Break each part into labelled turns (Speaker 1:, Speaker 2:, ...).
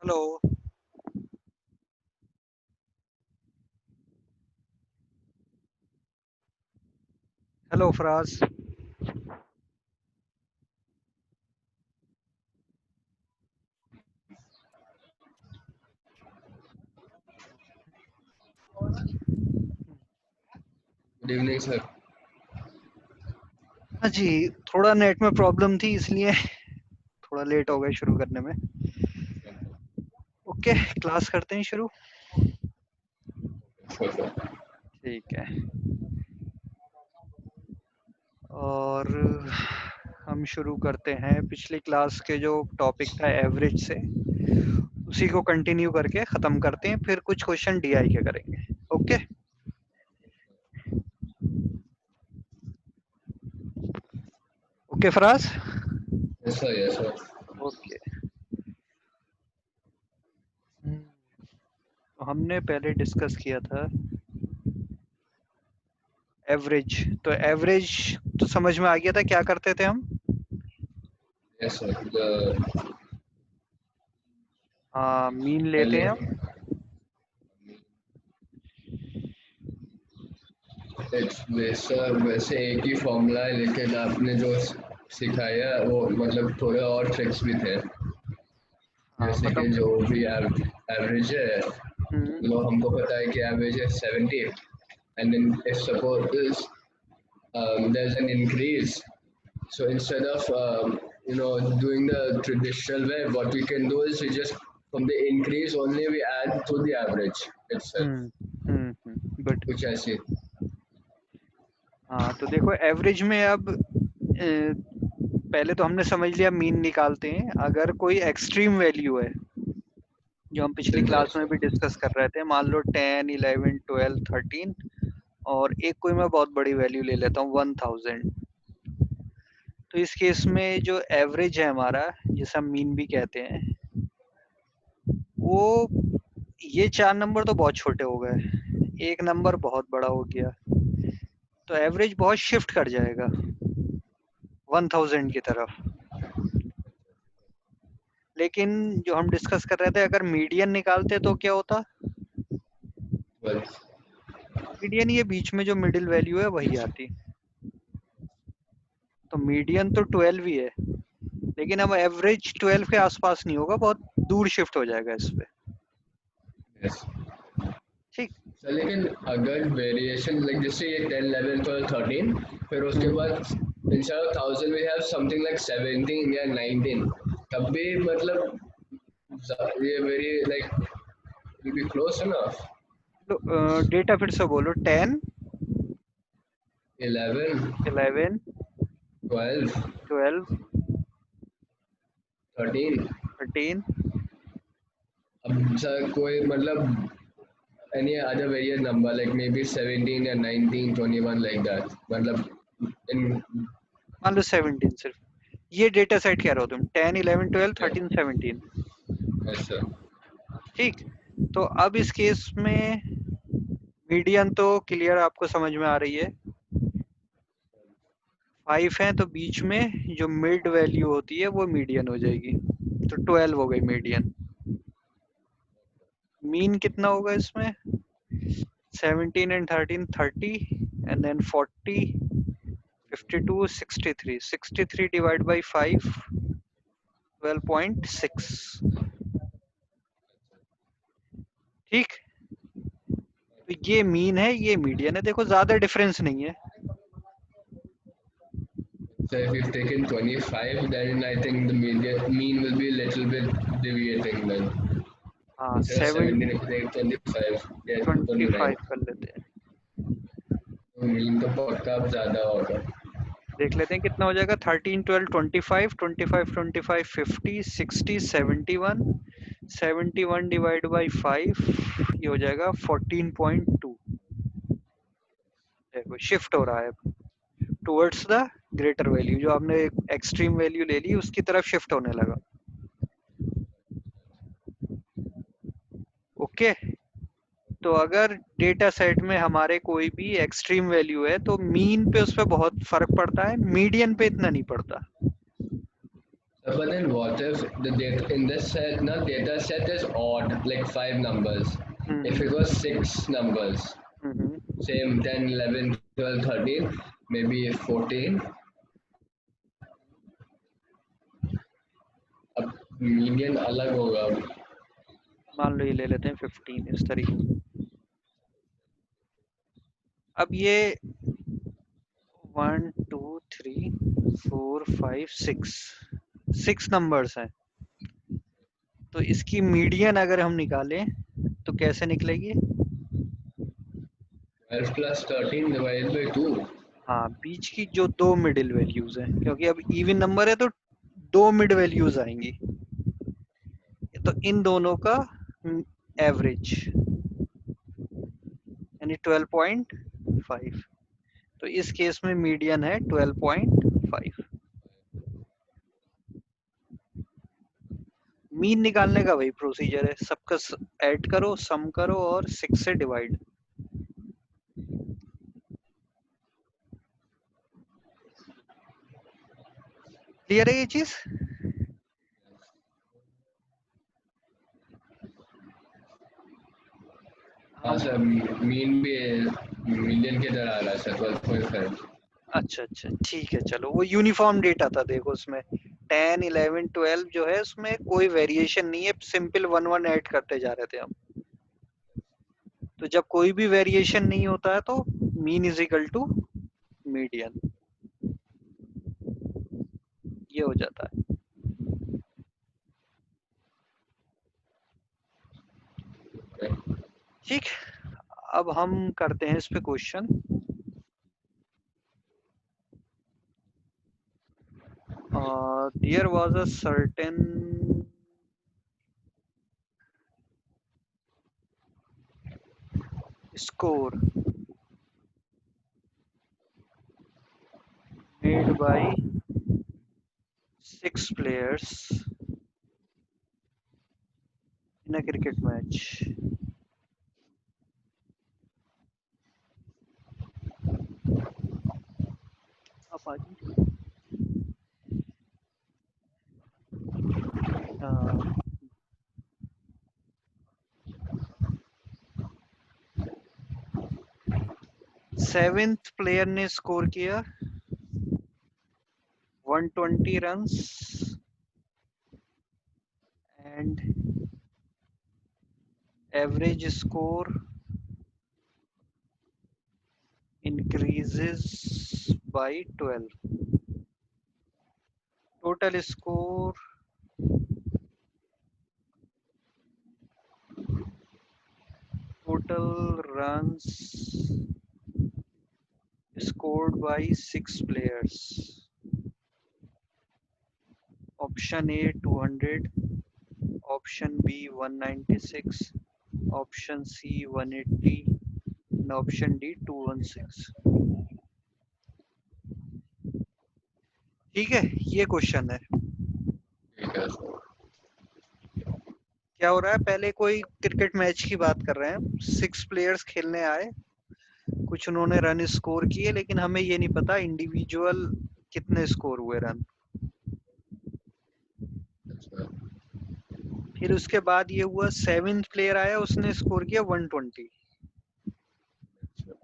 Speaker 1: Hello. Hello Faraz.
Speaker 2: Good evening sir.
Speaker 1: हाँ जी, थोड़ा नेट में प्रॉब्लम थी इसलिए थोड़ा लेट हो गए शुरू करने में। ओके, क्लास करते हैं शुरू। ठीक है। और हम शुरू करते हैं पिछली क्लास के जो टॉपिक था एवरेज से, उसी को कंटिन्यू करके ख़त्म करते हैं, फिर कुछ क्वेश्चन डीआई के करेंगे। Okay okay Faraz.
Speaker 2: Yes sir, yes sir.
Speaker 1: Okay. तो हमने पहले डिस्कस किया था एवरेज। तो एवरेज तो समझ में आ गया था, क्या करते थे हम?
Speaker 2: यस सर,
Speaker 1: हाँ, मीन लेते
Speaker 2: पहले
Speaker 1: हैं हम।
Speaker 2: सर वैसे एक ही फॉर्मूला है, लेकिन आपने जो सिखाया वो मतलब थोड़े और ट्रिक्स भी थे।
Speaker 1: हाँ
Speaker 2: जैसे कि
Speaker 1: मतलब।
Speaker 2: जो भी एवरेज है,
Speaker 1: हम्म,
Speaker 2: मतलब हमको पता है कि एवरेज है 70, and then if suppose there's an increase, so instead of doing the traditional way, what we can do is we just from the increase only we add to the average itself,
Speaker 1: good.
Speaker 2: which I see.
Speaker 1: हाँ तो देखो, average में अब पहले तो हमने समझ लिया मीन निकालते हैं। अगर कोई एक्सट्रीम वैल्यू है, जो हम पिछली क्लास
Speaker 2: Yes,
Speaker 1: में भी डिस्कस कर रहे थे, मान लो 10, 11, 12, 13, और एक कोई मैं बहुत बड़ी वैल्यू ले लेता हूँ 1000। तो इस केस में जो एवरेज है हमारा, जिसे हम मीन भी कहते हैं, वो ये 4 नंबर तो बहुत छोटे हो गए, एक नंबर बहुत बड़ा हो गया, तो एवरेज बहुत शिफ्ट कर जाएगा 1000 की तरफ। लेकिन जो हम डिस्कस कर रहे थे, अगर मीडियन निकालते तो क्या होता?
Speaker 2: well,
Speaker 1: मीडियन ये बीच में जो मिडिल वैल्यू है वही आती। तो मीडियन तो 12 ही है, लेकिन अब एवरेज 12 के आसपास नहीं होगा, बहुत दूर शिफ्ट हो जाएगा इस पे।
Speaker 2: yes.
Speaker 1: ठीक।
Speaker 2: So, लेकिन अगर वेरिएशन लाइक जैसे ये 10, 11, 12, 13, फिर उसके
Speaker 1: हम्म,
Speaker 2: बाद instead of 1000 we have something like 17 या 19, तब भी मतलब ये very like will be close enough.
Speaker 1: तो डेटा फिर से बोलो। 10,
Speaker 2: 11,
Speaker 1: 11,
Speaker 2: 12,
Speaker 1: 12,
Speaker 2: 13।
Speaker 1: 13।
Speaker 2: अब सर कोई मतलब any other variant number like maybe 17 or 19, 21 like that, मतलब in
Speaker 1: मान लो 17 सिर्फ। ये डेटा सेट कह रहे हो तुम, 10, 11, 12,
Speaker 2: yeah,
Speaker 1: 13, 17।
Speaker 2: yes sir,
Speaker 1: ठीक। तो अब इस केस में मीडियन तो क्लियर आपको समझ में आ रही है। 5 है तो बीच में जो मिड वैल्यू होती है वो मीडियन हो जाएगी, तो 12 हो गई मीडियन। मीन कितना होगा इसमें? 17 and 13, 30, and then 40, 52, 63। 63 divided by 5, 12.6। ठीक। तो ये मीन है, ये मीडियन है। देखो ज्यादा डिफरेंस नहीं है।
Speaker 2: so if you've taken 25 then I think the mean will be a little bit deviating then,
Speaker 1: हाँ,
Speaker 2: instead of 17 if you take 25, yeah,
Speaker 1: 25
Speaker 2: 29,
Speaker 1: कर लेते हैं।
Speaker 2: तो mean तो पक्का अब ज्यादा होगा।
Speaker 1: देख लेते हैं कितना हो जाएगा। 13, 12, 25, 25, 25, 50, 60, 71। 71 डिवाइड बाई 5, ये हो जाएगा 14.2। देखो शिफ्ट हो रहा है टुवर्ड्स द ग्रेटर वैल्यू। जो आपने एक्सट्रीम वैल्यू ले ली उसकी तरफ शिफ्ट होने लगा। ओके। तो अगर डेटा सेट में हमारे कोई भी एक्सट्रीम वैल्यू है तो मीन पे उस पर बहुत फर्क पड़ता है, मीडियन पे इतना नहीं पड़ता।
Speaker 2: But then what if the data in this set, now data set is odd, like five numbers. If it was six numbers, same 10, 11, 12, 13, maybe 14, अब मीडियन अलग होगा.
Speaker 1: मान लो ये ले लेते हैं 15 इस तरीके से. अब ये 1 2 3 4 5 6 नंबर्स हैं. तो इसकी मीडियन अगर हम निकालें तो कैसे निकलेगी?
Speaker 2: 12 plus 13 divided by 2.
Speaker 1: हाँ, बीच की जो दो मिडिल वैल्यूज हैं, क्योंकि अब इवन नंबर है तो दो मिड वैल्यूज आएंगी, तो इन दोनों का एवरेज यानी 12.5. तो इस केस में मीडियन है 12.5. मीन निकालने का वही प्रोसीजर है, सबका ऐड करो, सम करो और 6 से डिवाइड. क्लियर है ये चीज?
Speaker 2: हाँ सर, मीन भी मीडियन की तरह आ रहा है सर, 12.5.
Speaker 1: अच्छा अच्छा, ठीक है. चलो, वो यूनिफॉर्म डेटा था. देखो उसमें 10 11 12 जो है उसमें कोई वेरिएशन नहीं है, सिंपल 1 1 ऐड करते जा रहे थे हम. तो जब कोई भी वेरिएशन नहीं होता है तो mean is equal to median, ये हो जाता है. ठीक, अब हम करते हैं इस पे question. There was a certain score made by 6 players in a cricket match. Seventh player ने स्कोर किया 120 runs and average score increases by 12. Total score total runs scored by 6 players. Option A 200, option B 196, option C 180 and option D 216. ठीक है, ये question है. क्या हो रहा है, पहले कोई क्रिकेट मैच की बात कर रहे हैं. 6 प्लेयर्स खेलने आए, कुछ उन्होंने रन स्कोर किए, लेकिन हमें ये नहीं पता इंडिविजुअल कितने स्कोर हुए रन. फिर उसके बाद ये हुआ 7th प्लेयर आया, उसने स्कोर किया 120.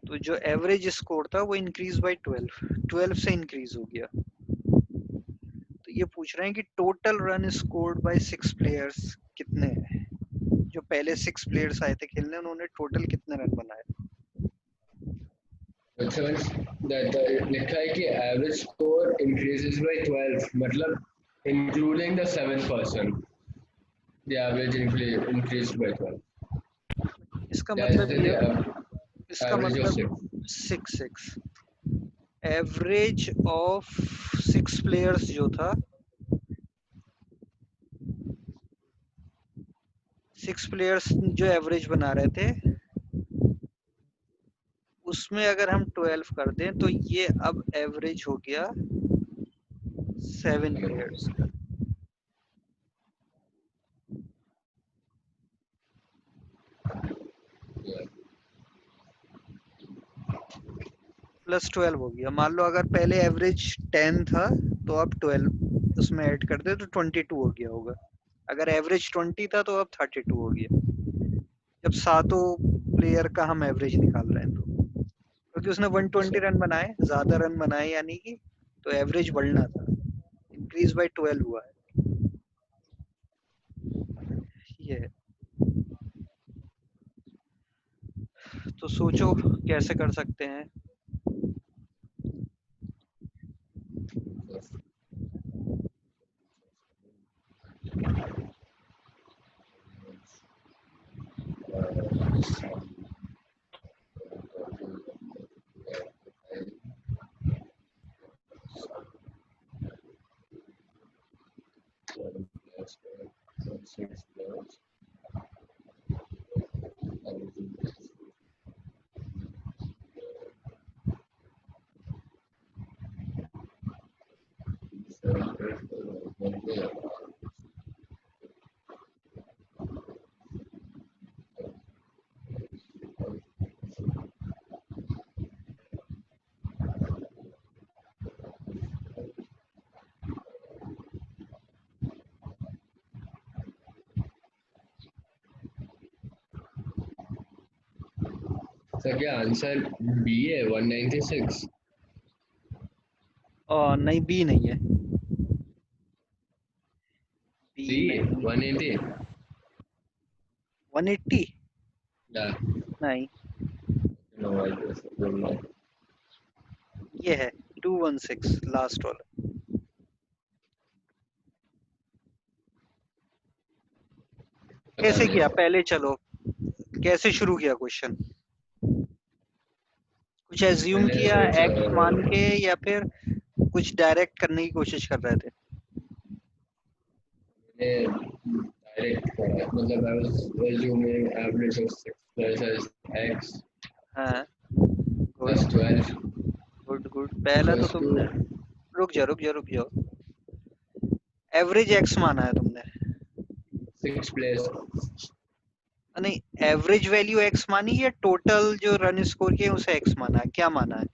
Speaker 1: तो जो एवरेज स्कोर था वो इंक्रीज बाय 12 से इंक्रीज हो गया. तो ये पूछ रहे हैं कि total run scored by 6 players कितने हैं. जो पहले 6 प्लेयर्स आए थे खेलने, उन्होंने टोटल कितने रन बनाए.
Speaker 2: लिखा है कि एवरेज स्कोर इंक्रीजेस बाय 12, मतलब including the 7th person the average increase by 12.
Speaker 1: इसका मतलब ये, इसका मतलब 6 एवरेज ऑफ 6 प्लेयर्स जो था, 6 प्लेयर्स जो एवरेज बना रहे थे, उसमें अगर हम 12 कर दें तो ये अब एवरेज हो गया 7 प्लेयर्स का. प्लस 12 हो गया. मान लो अगर पहले एवरेज 10 था तो अब 12 उसमें ऐड कर दे तो 22 हो गया होगा। अगर एवरेज 20 था तो अब 32 हो गया, जब सातों प्लेयर का हम एवरेज निकाल रहे हैं तो, क्योंकि उसने 120 रन बनाए, ज्यादा रन बनाए यानी कि, तो एवरेज बढ़ना था, इंक्रीज बाय 12 हुआ है ये। तो सोचो कैसे कर सकते हैं।
Speaker 2: सर क्या आंसर बी है 196?
Speaker 1: नहीं, बी नहीं है, बी
Speaker 2: सी
Speaker 1: नहीं।
Speaker 2: 180?
Speaker 1: 180
Speaker 2: Yeah.
Speaker 1: नहीं,
Speaker 2: No, I guess I don't know.
Speaker 1: ये है 216 लास्ट वाला।
Speaker 2: पता
Speaker 1: कैसे किया
Speaker 2: नहीं।
Speaker 1: पहले, चलो कैसे शुरू किया क्वेश्चन, कुछ एज्यूम
Speaker 2: मैंने
Speaker 1: किया
Speaker 2: सोचा
Speaker 1: एक्स मान के, या फिर कुछ डायरेक्ट करने की कोशिश कर रहे थे?
Speaker 2: मैंने डायरेक्ट करा, मतलब I was assuming average of 6 plus as x
Speaker 1: हाँ, गुड
Speaker 2: plus 12
Speaker 1: गुड गुड। पहला तो
Speaker 2: equals to
Speaker 1: तुमने, रुक जाओ, एवरेज एक्स माना है तुमने?
Speaker 2: 6 plus।
Speaker 1: नहीं, एवरेज वैल्यू एक्स मानी या टोटल जो रन स्कोर किए उसे एक्स माना है, क्या माना है?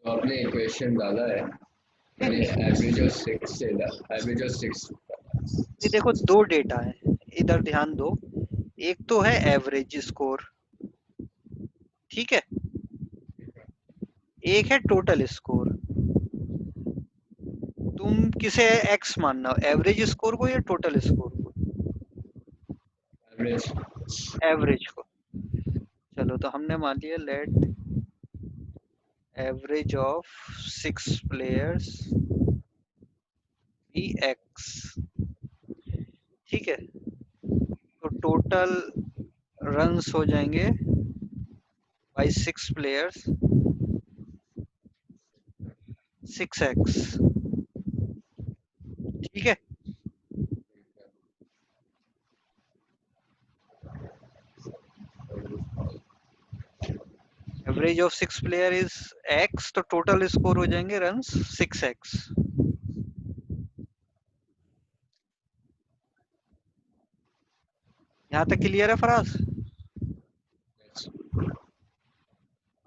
Speaker 2: तो आपने इक्वेशन डाला है,
Speaker 1: नहीं
Speaker 2: मैंने
Speaker 1: नहीं,
Speaker 2: एवरेज ऑफ 6 से एवरेज ऑफ 6।
Speaker 1: ये देखो दो डेटा है, इधर ध्यान दो। एक तो है एवरेज स्कोर, ठीक है, एक है टोटल स्कोर। तुम किसे एक्स मानना हो, एवरेज स्कोर को या टोटल स्कोर को?
Speaker 2: एवरेज।
Speaker 1: एवरेज को। चलो तो हमने मान लिया let average of 6 players be x, ठीक है, तो टोटल रन्स हो जाएंगे बाई 6 प्लेयर्स 6x, ठीक है। Average of 6 player is x, तो टोटल स्कोर हो जाएंगे रन्स 6x। यहाँ तक क्लियर है फराज?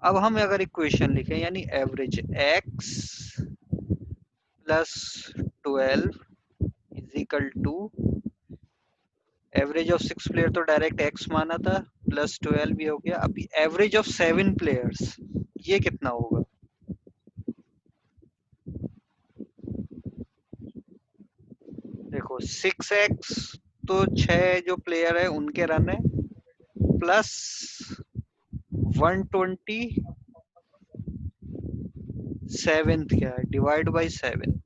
Speaker 1: अब हम अगर इक्वेशन लिखें, यानी average x plus 12 is equal to, average of 6 player तो डायरेक्ट x माना था, प्लस 12 भी हो गया। अभी एवरेज ऑफ 7 प्लेयर्स, ये कितना होगा? देखो 6x तो 6 जो प्लेयर है उनके रन है, प्लस 120 सेवेंथ क्या है, डिवाइड बाई 7।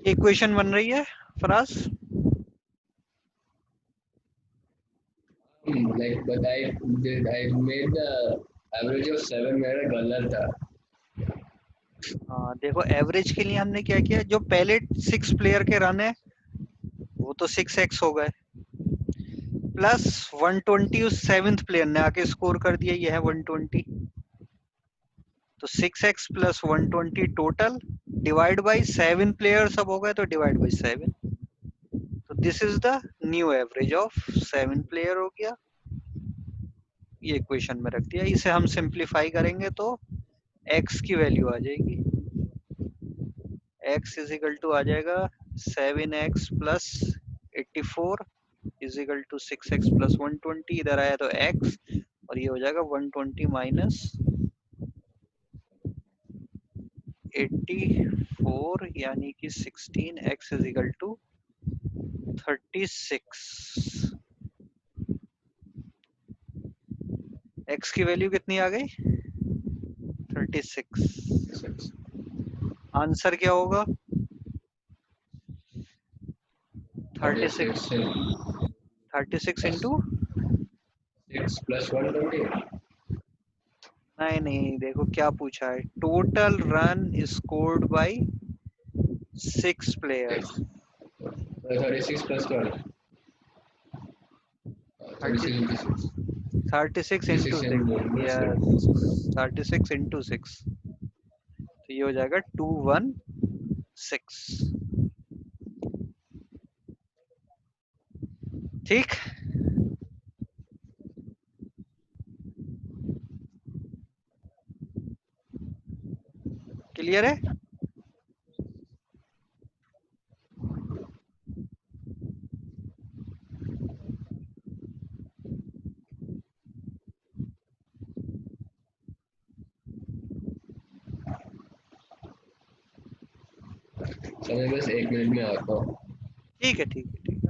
Speaker 1: इक्वेशन बन रही है Faraz?
Speaker 2: Like, but I made the average of 7 मेरा गलत था।
Speaker 1: हाँ देखो, एवरेज के लिए हमने क्या किया, जो पहले 6 प्लेयर के रन है वो तो 6x हो गए, प्लस 120 उस 7th प्लेयर ने आके स्कोर कर दिया, ये है 120, तो 6x plus 120 total divide by 7 player सब हो गए तो डिवाइड बाई 7। तो this is the new average of 7 player हो गया। ये इक्वेशन में रख दिया। इसे हम सिंप्लीफाई करेंगे तो x की वैल्यू आ जाएगी। x इज इक्वल टू आ जाएगा 7x plus 84 is equal to 6x plus 120। इधर आया तो x और ये हो जाएगा 120 माइनस 84 यानी कि 16। x is equal to 36। x की वैल्यू कितनी आ गई? 36। आंसर क्या होगा? 36 इंटू
Speaker 2: 6 plus 120.
Speaker 1: नहीं, देखो क्या पूछा है। Total run scored by 6 players.
Speaker 2: 36 plus 12. 36 into 6.
Speaker 1: 36 into 6। Yes, 36 into 6 तो ये हो जाएगा 216। ठीक, क्लियर है?
Speaker 2: तो मैं बस 1 मिनट में आता हूँ।
Speaker 1: ठीक है, ठीक है, ठीक है।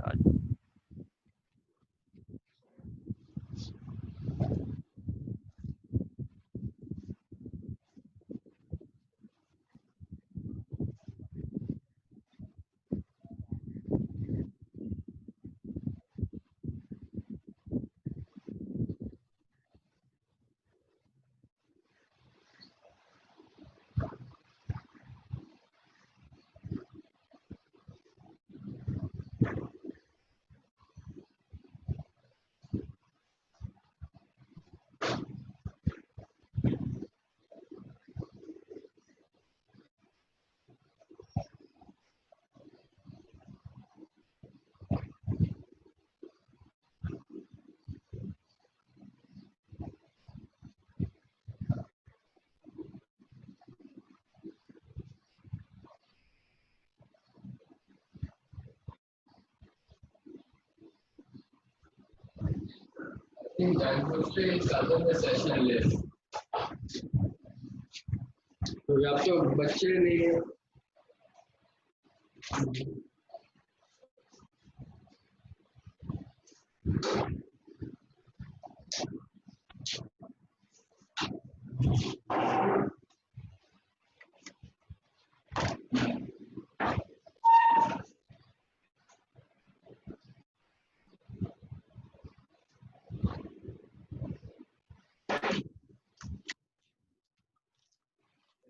Speaker 2: तो आप तो बच्चे नहीं है।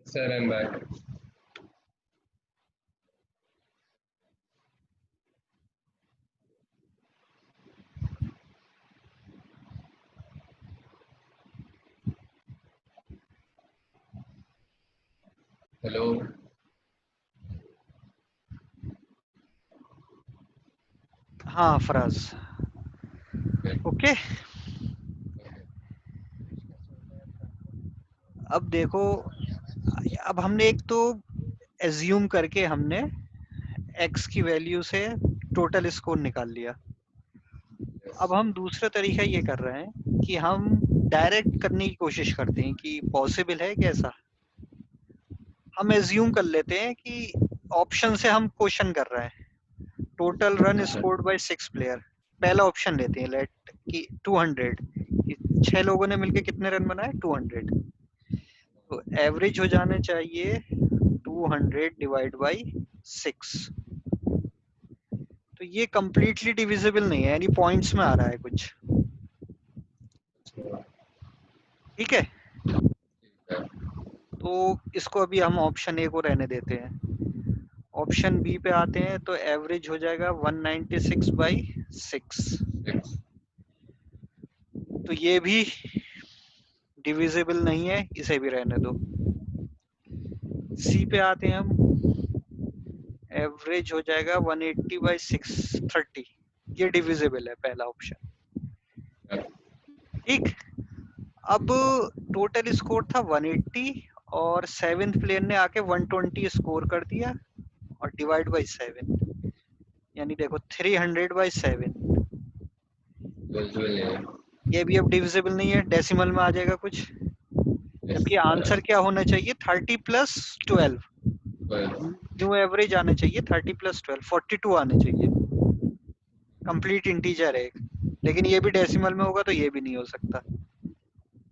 Speaker 2: Sir, I'm back. Hello.
Speaker 1: हाँ फराज, ओके। अब देखो, अब हमने एक तो एज्यूम करके हमने x की वैल्यू से टोटल स्कोर निकाल लिया। अब हम दूसरा तरीका ये कर रहे हैं कि हम डायरेक्ट करने की कोशिश करते हैं कि पॉसिबल है कैसा। हम एज्यूम कर लेते हैं कि ऑप्शन से हम क्वेश्चन कर रहे हैं, total run scored by 6 player. पहला ऑप्शन लेते हैं, लेट कि 200 कि 6 लोगों ने मिलकर कितने रन बनाए? 200। तो एवरेज हो जाना चाहिए 200 डिवाइड बाय 6। तो ये कंप्लीटली डिविजिबल नहीं है, यानी पॉइंट्स में आ रहा है कुछ। ठीक है, तो इसको अभी हम ऑप्शन ए को रहने देते हैं। ऑप्शन बी पे आते हैं तो एवरेज हो जाएगा 196 बाई 6। तो ये भी डिविजिबल नहीं है, इसे भी रहने दो। सी पे आते हैं हम, एवरेज हो जाएगा 180 बाई 630, ये डिविजिबल है पहला ऑप्शन। ठीक, अब टोटल स्कोर था 180 और सेवेंथ प्लेयर ने आके 120 स्कोर कर दिया और डिवाइड बाई 7, यानी देखो 300 बाई 7, ये भी अब डिविजिबल नहीं है, डेसिमल में आ जाएगा कुछ, जबकि आंसर क्या होना चाहिए 30 प्लस 12, न्यू एवरेज आना चाहिए 30 प्लस 12, 42 आने चाहिए, कंप्लीट इंटीजर है, लेकिन ये भी डेसिमल में होगा तो ये भी नहीं हो सकता।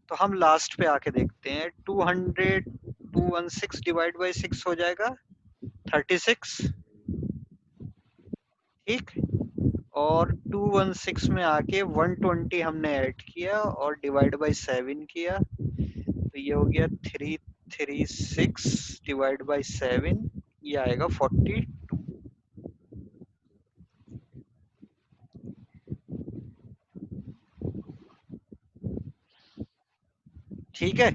Speaker 1: तो हम लास्ट पे आके देखते हैं, 216 डिवाइड बाई 6 हो जाएगा 36, ठीक, और 216 में आके 120 हमने ऐड किया और डिवाइड बाई 7 किया, तो ये हो गया 336 डिवाइड बाई 7, ये आएगा 40। ठीक है,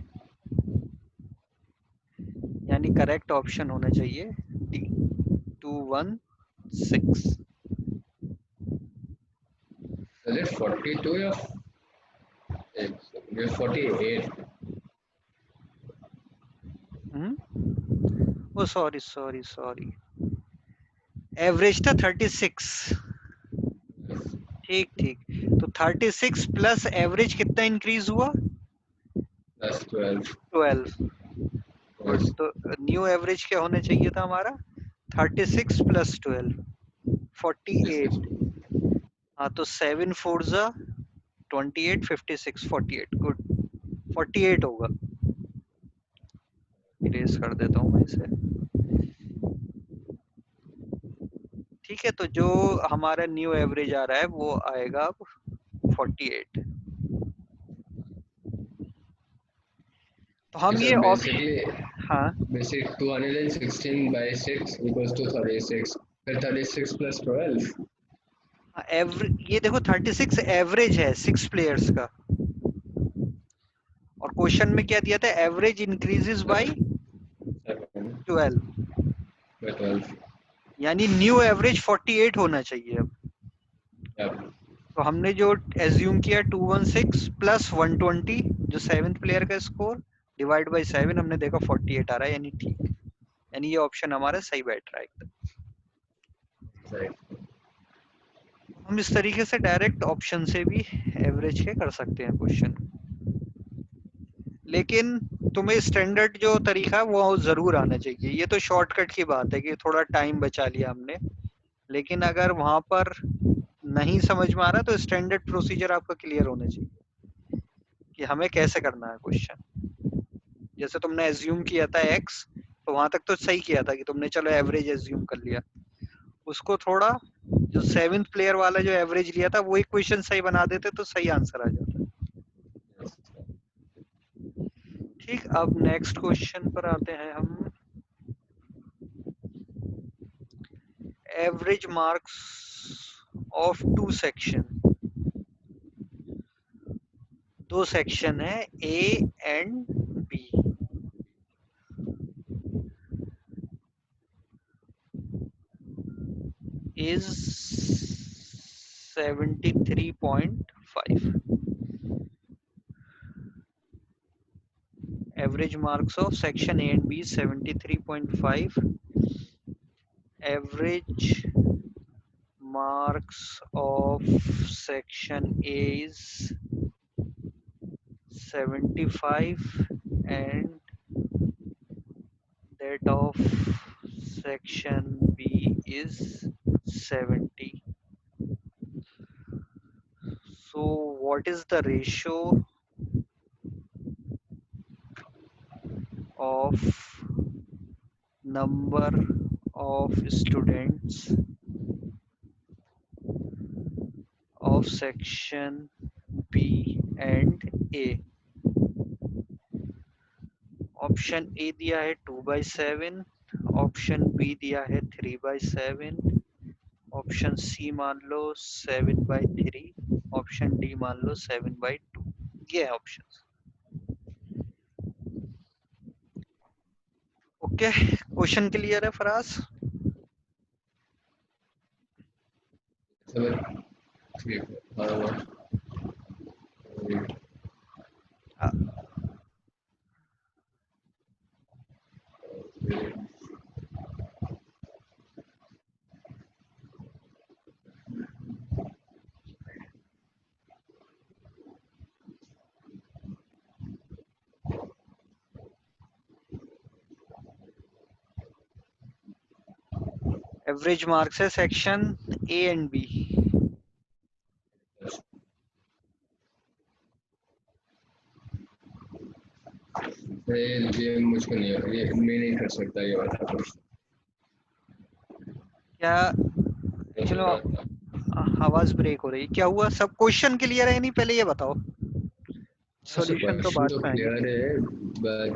Speaker 1: यानी करेक्ट ऑप्शन होना चाहिए डी, 216।
Speaker 2: Is it 42 या 48?
Speaker 1: ओ सॉरी सॉरी सॉरी, एवरेज था 36। ठीक ठीक, तो 36 प्लस एवरेज कितना इंक्रीज हुआ,
Speaker 2: Plus 12.
Speaker 1: 12। Good,
Speaker 2: Yes.
Speaker 1: तो न्यू एवरेज क्या होना चाहिए था हमारा, 36 प्लस 12, 48। हाँ, तो 7 4 जा 28, 56, 48, गुड, 48 होगा। इरेज कर देता हूँ मैं इसे। ठीक है, तो जो हमारा न्यू एवरेज आ रहा है वो आएगा 48। तो हम
Speaker 2: So
Speaker 1: ये ऑप्शन,
Speaker 2: basically,
Speaker 1: हाँ,
Speaker 2: basic 216 by 6 equals to 36. फिर 36 plus 12.
Speaker 1: ये देखो 36 एवरेज है 6 प्लेयर्स का, और क्वेश्चन में क्या दिया था, एवरेज इंक्रीजेस बाय
Speaker 2: 7
Speaker 1: 12,
Speaker 2: by 12.
Speaker 1: यानी न्यू एवरेज 48 होना चाहिए अब।
Speaker 2: Yeah.
Speaker 1: तो हमने जो एज्यूम किया 216 प्लस 120 जो सेवेंथ प्लेयर का स्कोर डिवाइड बाय 7, हमने देखा 48 आ रहा है, यानी ठीक, यानी ये ऑप्शन हमारा सही बैठ रहा है एकदम।
Speaker 2: Right.
Speaker 1: हम इस तरीके से डायरेक्ट ऑप्शन से भी एवरेज के कर सकते हैं क्वेश्चन, लेकिन तुम्हें स्टैंडर्ड जो तरीका है वो जरूर आना चाहिए। ये तो शॉर्टकट की बात है कि थोड़ा टाइम बचा लिया हमने, लेकिन अगर वहां पर नहीं समझ में आ रहा तो स्टैंडर्ड प्रोसीजर आपका क्लियर होना चाहिए कि हमें कैसे करना है क्वेश्चन। जैसे तुमने एज्यूम किया था एक्स, तो वहां तक तो सही किया था कि तुमने चलो एवरेज एज्यूम कर लिया, उसको थोड़ा जो सेवेंथ प्लेयर वाला जो एवरेज लिया था वो एक क्वेश्चन सही बना देते तो सही आंसर आ जाता। ठीक, अब नेक्स्ट क्वेश्चन पर आते हैं हम। Average marks of two section, दो सेक्शन है A and B, is 73.5। average marks of section A and B is 73.5. Average marks of section A is 75 and that of section B is 70. So what is the ratio of number of students of section B and A? Option A दिया है 2/7, option B दिया है 3/7, option C मान लो 7/3, option D मान लो 7/2। ये है option. Okay, okay, question clear है फराज?
Speaker 2: ठीक है।
Speaker 1: एवरेज मार्क्स है सेक्शन ए एंड बी।
Speaker 2: ये मुझको नहीं, ये मैं नहीं कर सकता ये वाला क्वेश्चन।
Speaker 1: क्या चलो, आवाज ब्रेक हो रही, क्या हुआ? सब क्वेश्चन क्लियर है नहीं? पहले ये बताओ, सॉल्यूशन तो
Speaker 2: क्वेश्चन
Speaker 1: बाद
Speaker 2: तो
Speaker 1: में आएंगे।
Speaker 2: क्लियर है, but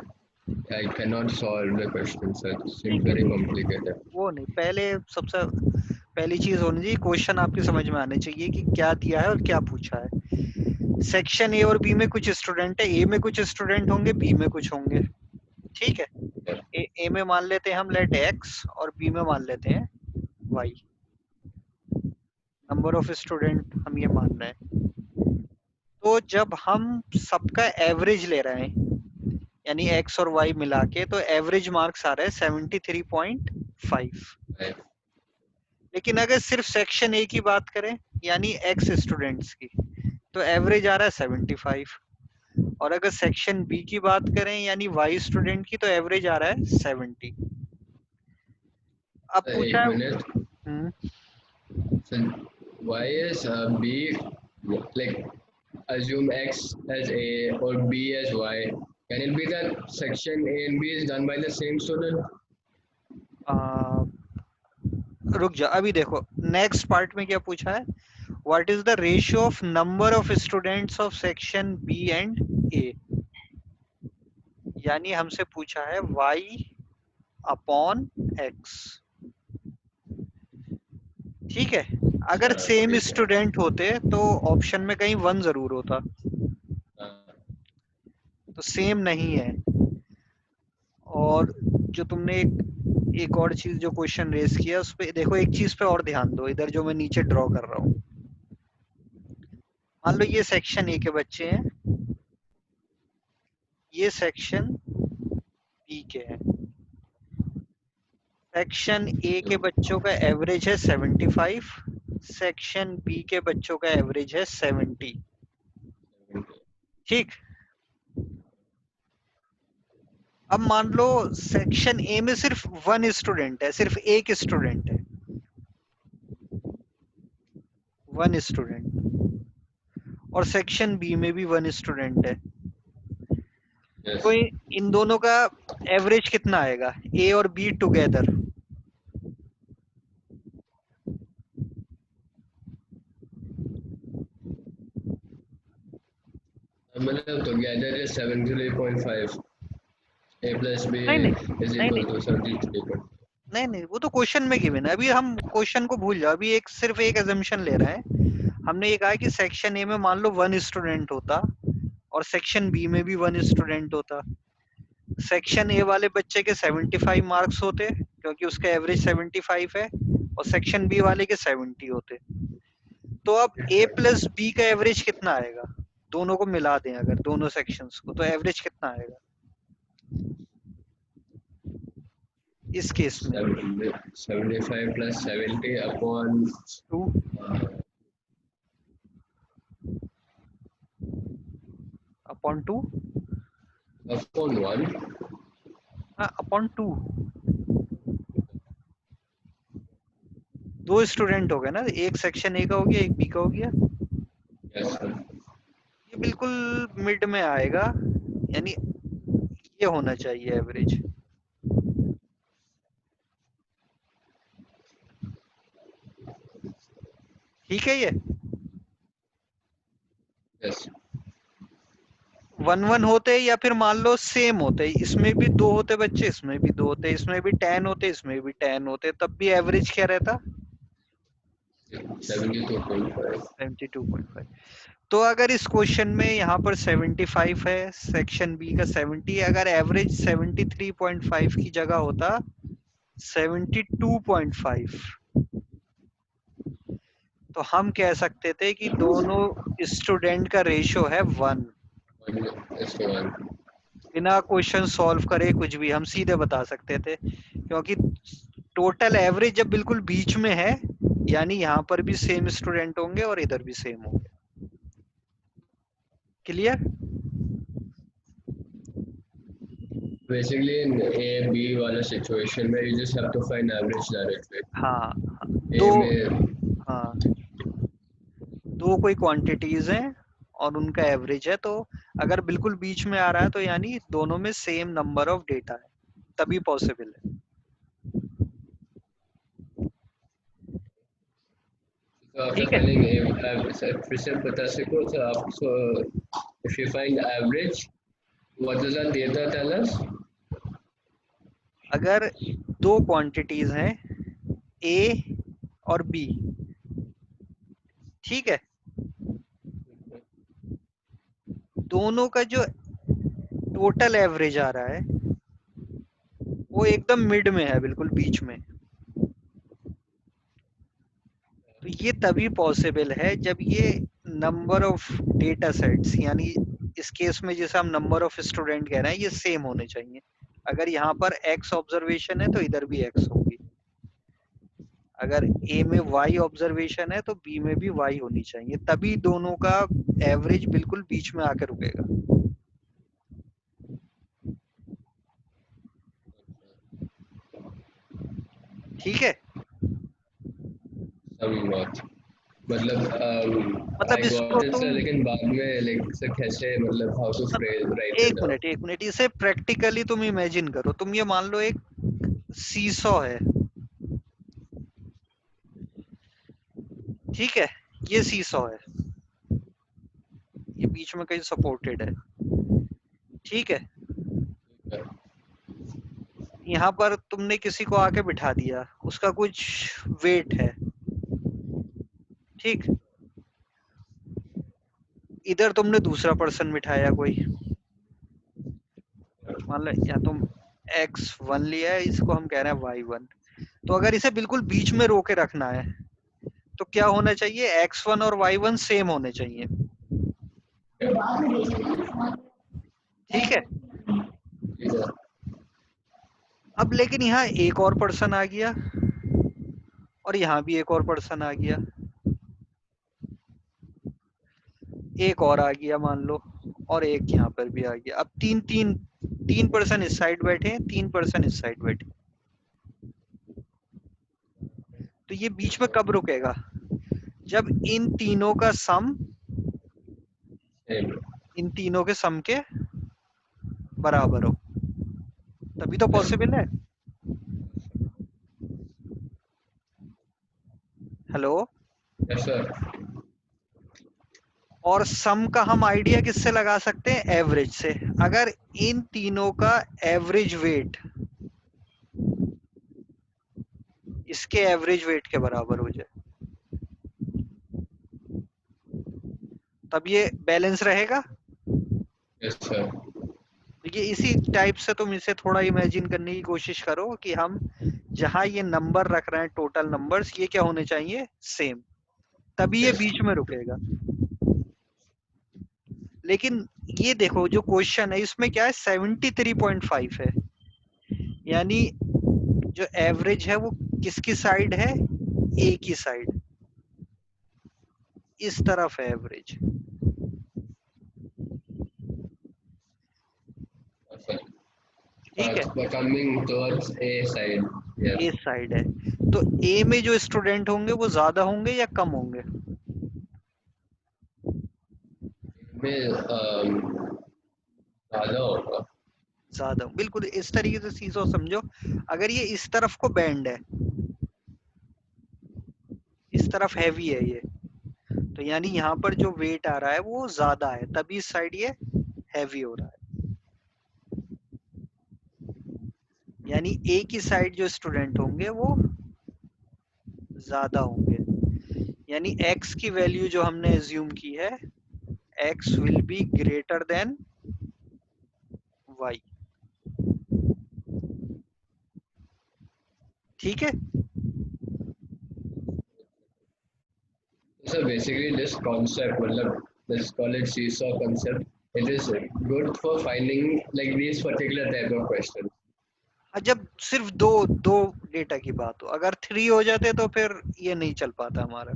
Speaker 2: I can not solve the question sir, seems very complicated.
Speaker 1: वो नहीं, पहले सबसे पहली चीज होनी चाहिए, क्वेश्चन आपकी समझ में आने चाहिए कि क्या दिया है और क्या पूछा है। सेक्शन ए और बी में कुछ स्टूडेंट है, ए में कुछ स्टूडेंट होंगे, बी में कुछ होंगे, ठीक है। ए में मान लेते हैं हम लेट एक्स और बी में मान लेते हैं वाई। नंबर ऑफ स्टूडेंट हम ये मान रहे हैं। तो जब हम सबका एवरेज ले रहे हैं, यानी एक्स और वाई मिला के, तो एवरेज मार्क्स आ रहे हैं 73.5। लेकिन अगर सिर्फ सेक्शन ए की बात करें, यानी एक्स स्टूडेंट्स की, तो एवरेज आ रहा है 75। और अगर सेक्शन बी की बात करें, यानी वाई स्टूडेंट की, तो एवरेज आ रहा है 70। अब पूछा
Speaker 2: एक
Speaker 1: है
Speaker 2: minute, so why is B, like, assume X as A or B as Y? Can it be that section A and B is done by the same student?
Speaker 1: रुक जा, अभी देखो नेक्स्ट पार्ट में क्या पूछा है, what is the ratio of number of students of section B and A. यानी हमसे पूछा है y अपॉन x, ठीक है। अगर सेम
Speaker 2: ठीक है।
Speaker 1: स्टूडेंट होते तो ऑप्शन में कहीं 1 जरूर होता, तो सेम नहीं है। और जो तुमने एक और चीज जो क्वेश्चन रेज किया, उस पे देखो, एक चीज पे और ध्यान दो, इधर जो मैं नीचे ड्रॉ कर रहा हूँ। मान लो ये सेक्शन ए के बच्चे हैं, ये सेक्शन बी के हैं। सेक्शन ए के बच्चों का एवरेज है 75, सेक्शन बी के बच्चों का एवरेज है 70, ठीक। अब मान लो सेक्शन ए में सिर्फ 1 स्टूडेंट है, सिर्फ एक स्टूडेंट है, 1 स्टूडेंट, और सेक्शन बी में भी 1 स्टूडेंट है।
Speaker 2: Yes.
Speaker 1: तो इन दोनों का एवरेज कितना आएगा, ए और बी टुगेदर?
Speaker 2: मतलब together is 73.5. A plus B
Speaker 1: नहीं नहीं
Speaker 2: is
Speaker 1: नहीं
Speaker 2: equal
Speaker 1: नहीं
Speaker 2: to 73.
Speaker 1: नहीं नहीं, वो तो क्वेश्चन में गिवन है। अभी हम क्वेश्चन को भूल जाओ, अभी एक सिर्फ एक अजम्पशन ले रहे हैं। हमने ये कहा कि सेक्शन ए में मान लो 1 स्टूडेंट होता और सेक्शन बी में भी 1 स्टूडेंट होता। सेक्शन ए वाले बच्चे के 75 मार्क्स होते क्योंकि उसका एवरेज 75 है, और सेक्शन बी वाले के 70 होते। तो अब ए प्लस बी का एवरेज कितना आएगा, दोनों को मिला दें अगर, दोनों सेक्शंस को, तो एवरेज कितना आएगा इस केस में?
Speaker 2: 75 plus 70 upon
Speaker 1: 2 अपॉन 2,
Speaker 2: upon 1.
Speaker 1: हाँ अपॉन 2। दो स्टूडेंट हो गए ना, एक सेक्शन ए का हो गया, एक बी का हो गया।
Speaker 2: Yes, sir.
Speaker 1: ये बिल्कुल मिड में आएगा, यानी ये होना चाहिए एवरेज। ठीक है ये
Speaker 2: Yes.
Speaker 1: 1-1 होते या फिर मान लो सेम होते, इसमें भी 2 होते बच्चे, इसमें भी 2 होते, इसमें भी 10 होते, इसमें भी 10 होते, तब भी एवरेज क्या रहता?
Speaker 2: 72.5.
Speaker 1: 72.5। तो अगर इस क्वेश्चन में यहाँ पर 75 है, सेक्शन बी का 70, अगर एवरेज 73.5 की जगह होता 72.5, तो हम कह सकते थे कि दोनों स्टूडेंट का रेशो है 1।
Speaker 2: इसके बाद
Speaker 1: बिना क्वेश्चन सॉल्व करे कुछ भी हम सीधे बता सकते थे, क्योंकि टोटल एवरेज जब बिल्कुल बीच में है, यानी यहाँ पर भी सेम स्टूडेंट होंगे और इधर भी सेम होंगे। Clear?
Speaker 2: basically in A B वाला situation में you just have to find average directly.
Speaker 1: हाँ,
Speaker 2: A
Speaker 1: दो,
Speaker 2: में
Speaker 1: हाँ, दो कोई क्वांटिटीज हैं और उनका एवरेज है, तो अगर बिल्कुल बीच में आ रहा है तो यानी दोनों में सेम नंबर ऑफ डेटा है, तभी पॉसिबल है।
Speaker 2: so after
Speaker 1: ठीक है,
Speaker 2: finding फिर से बता सको तो आप so if you find average what does that data tell us?
Speaker 1: अगर दो क्वांटिटीज हैं ए और बी, ठीक है, दोनों का जो टोटल एवरेज आ रहा है वो एकदम मिड में है, बिल्कुल बीच में। तो ये तभी पॉसिबल है जब ये नंबर ऑफ डेटा सेट्स, यानी इस केस में जैसे हम नंबर ऑफ स्टूडेंट कह रहे हैं, ये सेम होने चाहिए। अगर यहाँ पर एक्स ऑब्जर्वेशन है तो इधर भी एक्स होगी, अगर ए में वाई ऑब्जर्वेशन है तो बी में भी वाई होनी चाहिए, तभी दोनों का एवरेज बिल्कुल बीच में आकर रुकेगा। ठीक है,
Speaker 2: बात मतलब
Speaker 1: मतलब
Speaker 2: I
Speaker 1: इसको
Speaker 2: got it sir
Speaker 1: तुम,
Speaker 2: लेकिन बाद में like सर कैसे मतलब how to phrase write it down.
Speaker 1: एक मिनट, इसे प्रैक्टिकली तुम इमेजिन करो। तुम ये मान लो एक सीसॉ है, ठीक है, ये सीसॉ है, ये बीच में कहीं सपोर्टेड है, ठीक है, यहाँ पर तुमने किसी को आके बिठा दिया, उसका कुछ वेट है, ठीक, इधर तुमने दूसरा पर्सन बिठाया कोई, मान लो या तुम x1 लिया है, इसको हम कह रहे हैं y1। तो अगर इसे बिल्कुल बीच में रोके रखना है तो क्या होना चाहिए, x1 और y1 सेम होने चाहिए। ठीक है, अब लेकिन यहाँ एक और पर्सन आ गया और यहाँ भी एक और पर्सन आ गया, एक और आ गया मान लो, और एक यहाँ पर भी आ गया। अब तीन पर्सन इस साइड बैठे हैं, तीन पर्सन इस साइड बैठे, तो ये बीच में कब रुकेगा, जब इन तीनों का सम इन तीनों के सम के बराबर हो, तभी तो पॉसिबल है। हेलो,
Speaker 2: yes sir
Speaker 1: और सम का हम आइडिया किससे लगा सकते हैं, एवरेज से। अगर इन तीनों का एवरेज वेट इसके एवरेज वेट के बराबर हो जाए, तब ये बैलेंस रहेगा।
Speaker 2: yes sir
Speaker 1: ये इसी टाइप से तुम इसे थोड़ा इमेजिन करने की कोशिश करो कि हम जहां ये नंबर रख रहे हैं, टोटल नंबर्स, ये क्या होने चाहिए, सेम, तभी ये
Speaker 2: yes
Speaker 1: बीच में रुकेगा। लेकिन ये देखो जो क्वेश्चन है इसमें क्या है, 73.5 है, यानी जो एवरेज है वो किसकी साइड है, ए की साइड, इस तरफ है एवरेज, ठीक है,
Speaker 2: coming towards A side yeah
Speaker 1: A side है। तो ए में जो स्टूडेंट होंगे वो ज्यादा होंगे या कम होंगे,
Speaker 2: में ज़्यादा होगा
Speaker 1: ज्यादा, बिल्कुल इस तरीके से चीजों समझो। अगर ये इस तरफ को बैंड है, इस तरफ हैवी है ये, तो यानी यहाँ पर जो वेट आ रहा है वो ज्यादा है, तभी इस साइड ये हैवी हो रहा है। यानी ए की साइड जो स्टूडेंट होंगे वो ज्यादा होंगे, यानी x की वैल्यू जो हमने एज्यूम की है x will be greater than y. ठीक है.
Speaker 2: So basically, this concept, मतलब, let's call it seesaw concept. It is good for finding like these particular type of questions.
Speaker 1: जब सिर्फ दो दो डेटा की बात हो, अगर 3 हो जाते तो फिर ये नहीं चल पाता हमारा.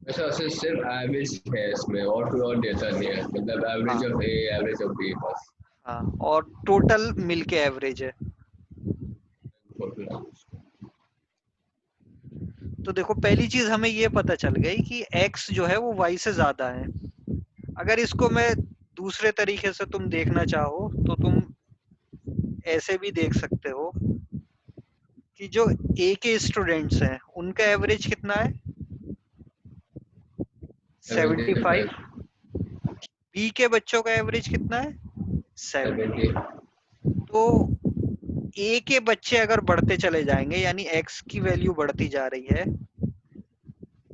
Speaker 2: वैसे वैसे सिर्फ एवरेज है इसमें, और कोई और डेटा नहीं है, मतलब एवरेज
Speaker 1: हाँ
Speaker 2: of A, average of B बस.
Speaker 1: हाँ, और टोटल मिलके एवरेज है. तो देखो पहली चीज हमें ये पता चल गई कि x जो है वो y से ज्यादा है. अगर इसको मैं दूसरे तरीके से तुम देखना चाहो तो तुम ऐसे भी देख सकते हो कि जो A के स्टूडेंट्स हैं उनका एवरेज कितना है, 75.
Speaker 2: 75.
Speaker 1: B के बच्चों का एवरेज कितना है, 70.
Speaker 2: 70.
Speaker 1: तो A के बच्चे अगर बढ़ते चले जाएंगे यानी x की वैल्यू बढ़ती जा रही है,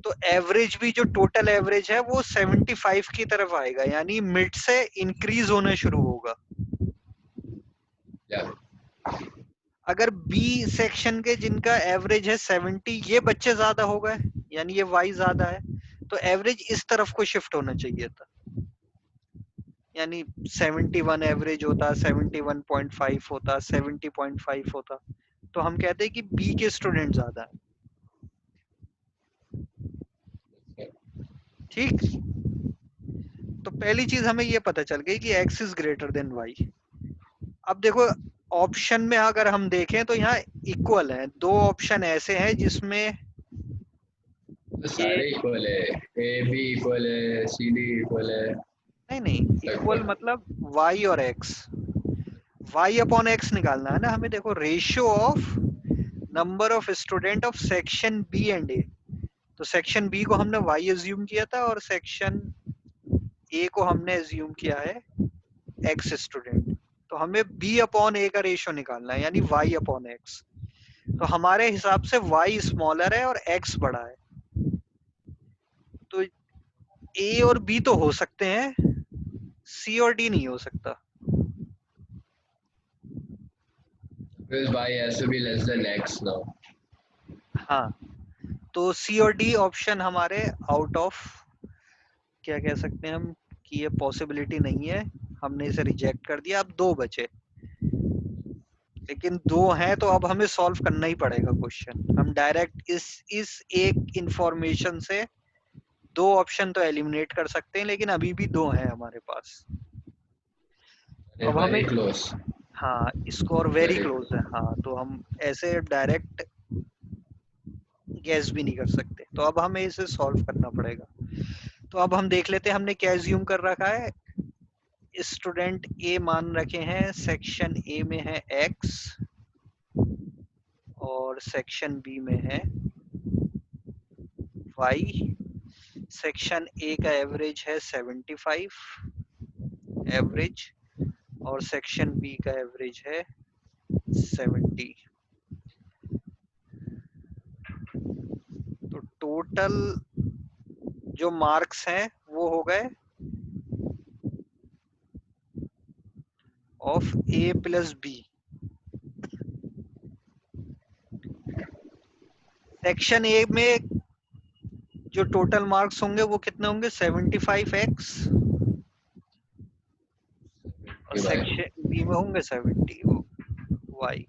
Speaker 1: तो एवरेज भी जो टोटल एवरेज है वो 75 की तरफ आएगा, यानी मिड से इंक्रीज होना शुरू होगा.
Speaker 2: Yeah.
Speaker 1: अगर बी सेक्शन के जिनका एवरेज है 70, ये बच्चे ज्यादा हो गए यानी ये वाई ज्यादा है, तो एवरेज इस तरफ को शिफ्ट होना चाहिए था, यानी 71 एवरेज होता, 71.5 होता, 70.5 होता, तो हम कहते हैं कि बी के स्टूडेंट ज्यादा है. ठीक. तो पहली चीज हमें ये पता चल गई कि x is greater than y. अब देखो ऑप्शन में अगर हम देखें तो यहाँ इक्वल है, दो ऑप्शन ऐसे हैं जिसमें
Speaker 2: तो सारे इक्वल है, ए बी इक्वल है, सी डी इक्वल है.
Speaker 1: नहीं नहीं, इक्वल मतलब y और x, y अपॉन x निकालना है ना हमें. देखो ratio of number of student of section B and A, तो सेक्शन बी को हमने y एज्यूम किया था और सेक्शन ए को हमने एज्यूम किया है x स्टूडेंट, तो हमें b अपॉन ए का रेशियो निकालना है यानी y अपॉन x. तो हमारे हिसाब से y स्मॉलर है और x बड़ा है, तो a और b तो हो सकते हैं, c और d नहीं हो सकता.
Speaker 2: Because y has to be less than x now.
Speaker 1: हाँ, तो सी और डी ऑप्शन हमारे आउट ऑफ, क्या कह सकते हैं हम, कि ये पॉसिबिलिटी नहीं है, हमने इसे रिजेक्ट कर दिया. अब दो बचे, लेकिन दो हैं तो अब हमें सॉल्व करना ही पड़ेगा क्वेश्चन. हम डायरेक्ट इस एक इंफॉर्मेशन से दो ऑप्शन तो एलिमिनेट कर सकते हैं, लेकिन अभी भी दो हैं हमारे पास. अब हमें,
Speaker 2: Very close.
Speaker 1: हाँ स्कोर वेरी
Speaker 2: Very
Speaker 1: क्लोज है. हाँ, तो हम ऐसे डायरेक्ट गैस भी नहीं कर सकते, तो अब हमें इसे सॉल्व करना पड़ेगा. तो अब हम देख लेते हैं हमने क्या एज्यूम कर रखा है. स्टूडेंट ए मान रखे हैं, सेक्शन ए में है x और सेक्शन बी में है y. सेक्शन ए का एवरेज है 75 एवरेज और सेक्शन बी का एवरेज है 70. तो टोटल जो मार्क्स हैं वो हो गए of A plus B. Section A में जो टोटल मार्क्स होंगे वो कितने होंगे, 75x, और सेक्शन बी में होंगे 70y.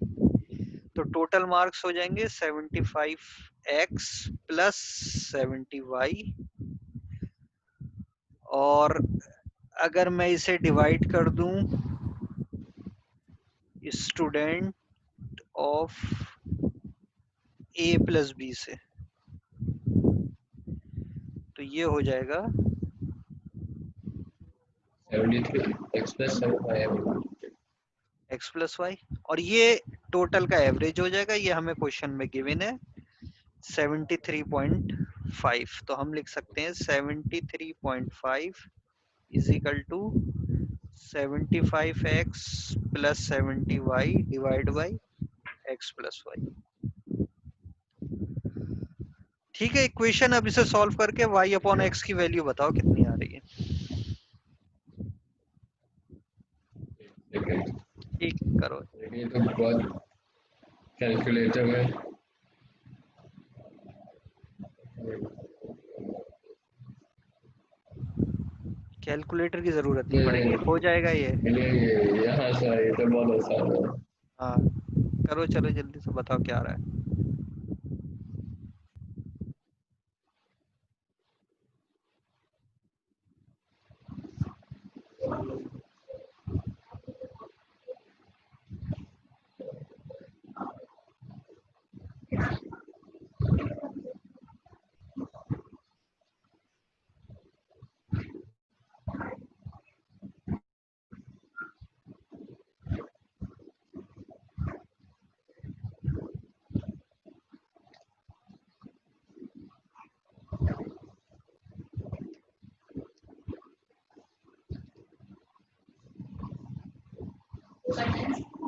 Speaker 1: तो टोटल मार्क्स हो जाएंगे 75x प्लस 70y. और अगर मैं इसे डिवाइड कर दूं student of A plus B से, तो ये हो जाएगा
Speaker 2: 73 x plus 75.
Speaker 1: x plus y, और ये टोटल का एवरेज हो जाएगा. ये हमें क्वेश्चन में गिवन है 73.5, तो हम लिख सकते हैं 73.5 is equal to 75x plus 70y divide by x plus y. ठीक है, इक्वेशन अब इसे सॉल्व करके y अपॉन एक्स की वैल्यू बताओ कितनी आ रही है।
Speaker 2: सेकंड
Speaker 1: ठीक करो।
Speaker 2: ये तो बहुत कैलकुलेटर में
Speaker 1: कैलकुलेटर की जरूरत नहीं पड़ेगी, हो जाएगा ये।
Speaker 2: ये यहाँ से ये तो बहुत आसान है।
Speaker 1: हाँ करो, चलो जल्दी से बताओ क्या आ रहा है।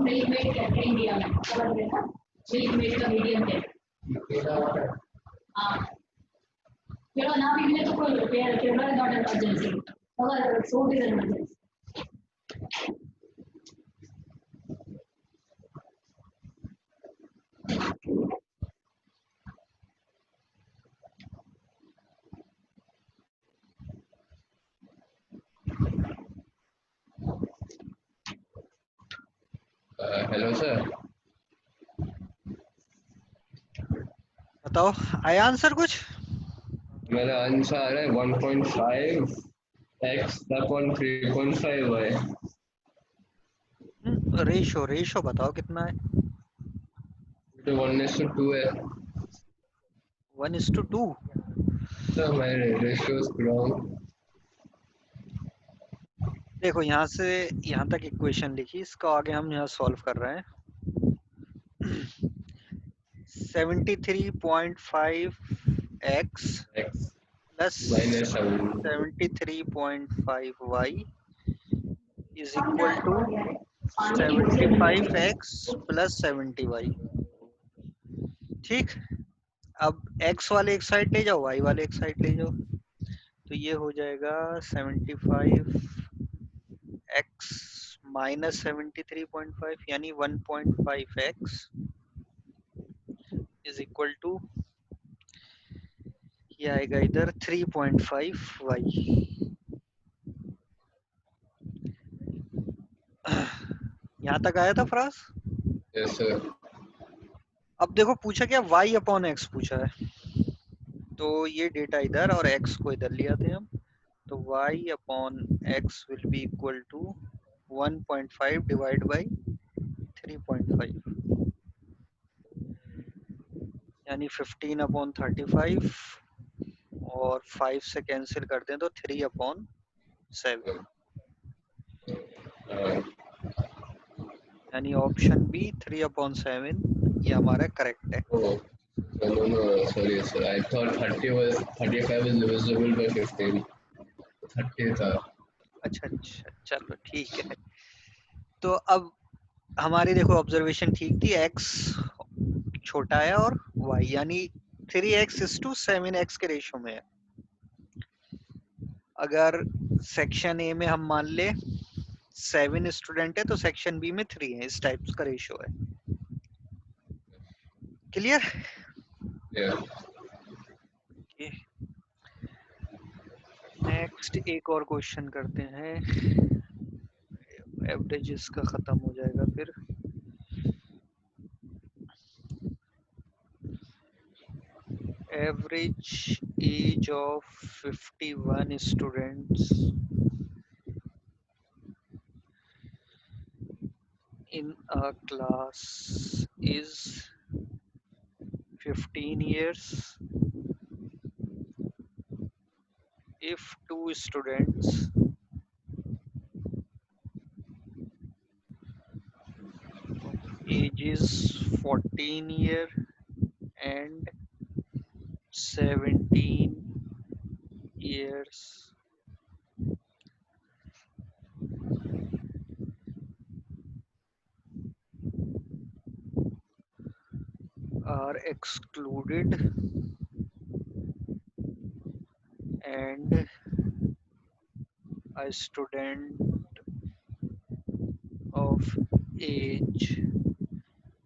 Speaker 3: मिल्क मेड कहते हैं इंडिया में, समझ गए ना? मिल्क मेड का मीडियम है। हाँ, केवल now even to Kerala is not an emergency. However, food is an emergency.
Speaker 2: Hello sir,
Speaker 1: बताओ आया आंसर कुछ।
Speaker 2: मेरा आंसर आ रहा है 1.5 x upon 3.5 y।
Speaker 1: Ratio ratio बताओ कितना है।
Speaker 2: तो 1:2 है।
Speaker 1: 1:2।
Speaker 2: Sir my ratio is wrong.
Speaker 1: देखो यहाँ से यहाँ तक इक्वेशन लिखी, इसका आगे हम यहाँ सॉल्व कर रहे हैं। 73.5 x
Speaker 2: x
Speaker 1: plus
Speaker 2: minus 7
Speaker 1: 73.5 y is equal to 75 x plus 70 y। ठीक, अब x वाले एक साइड ले जाओ, y वाले एक साइड ले जाओ, तो ये हो जाएगा 75 x माइनस 73.5 यानी 1.5 x इज इक्वल टू, ये आएगा इधर 3.5 y। यहाँ तक आया था फ्रास।
Speaker 2: Yes sir.
Speaker 1: अब देखो पूछा क्या, y अपॉन एक्स पूछा है, तो ये डेटा इधर और x को इधर ले आते हैं हम, तो y upon x will be equal to 1.5 divide by 3.5 यानी 15 अपॉन 35 और 5 से कैंसिल कर दें तो 3 अपॉन 7 यानी ऑप्शन बी 3 अपॉन 7 ये हमारा करेक्ट है।
Speaker 2: No, sorry sir, I thought 35 is divisible by 15। 30 था।
Speaker 1: अच्छा अच्छा चलो ठीक है। तो अब हमारी देखो ऑब्जर्वेशन ठीक थी, x छोटा है और y यानी 3x:7x के रेशो में है। अगर सेक्शन ए में हम मान ले 7 स्टूडेंट है तो सेक्शन बी में 3 है, इस टाइप का रेशो है। क्लियर।
Speaker 2: Yeah।
Speaker 1: नेक्स्ट एक और क्वेश्चन करते हैं, एवरेजेस का खत्म हो जाएगा फिर। Average age of 51 students in a class is 15 years if two students ages 14 year and 17 years are excluded and a student of age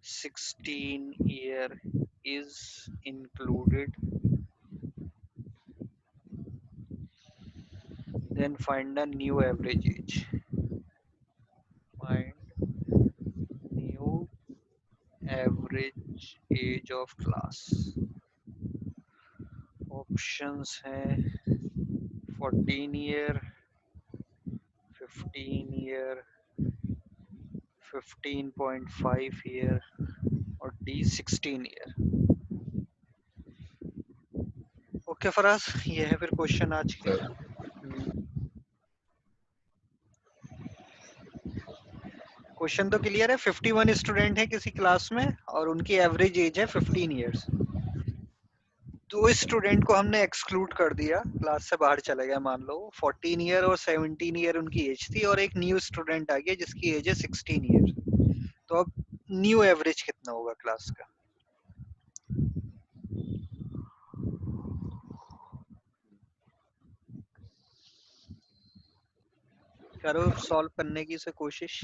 Speaker 1: 16 year is included, then find a new average age. Find new average age of class. Options हैं 14 year, 15 year, 15.5 year और D 16 year. Okay Faraz, ये है फिर question आज के। Question तो clear है। 51 student है किसी क्लास में और उनकी एवरेज एज है 15 इयर्स। तो इस स्टूडेंट को हमने एक्सक्लूड कर दिया, क्लास से बाहर चला गया मान लो। 14 ईयर और 17 ईयर उनकी एज थी और एक न्यू स्टूडेंट आ गया जिसकी एज है 16 ईयर। तो अब न्यू एवरेज कितना होगा क्लास का? करो सॉल्व करने की से कोशिश।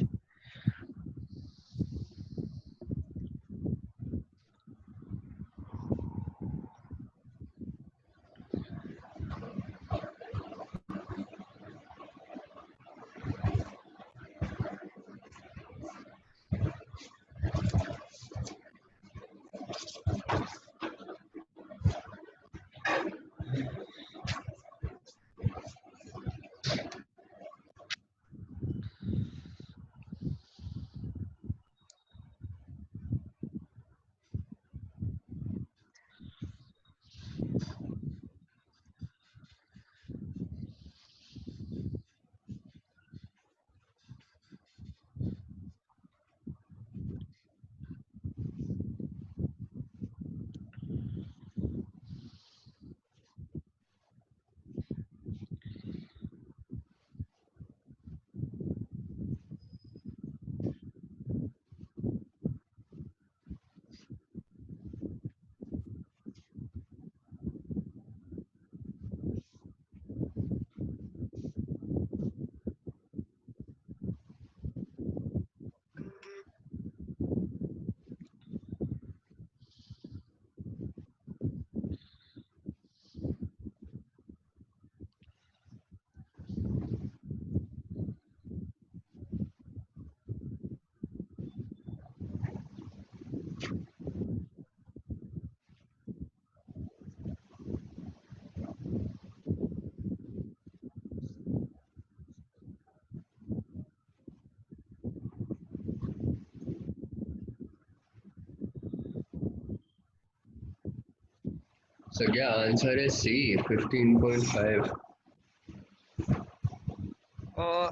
Speaker 2: So yeah, answer is C, 15.5.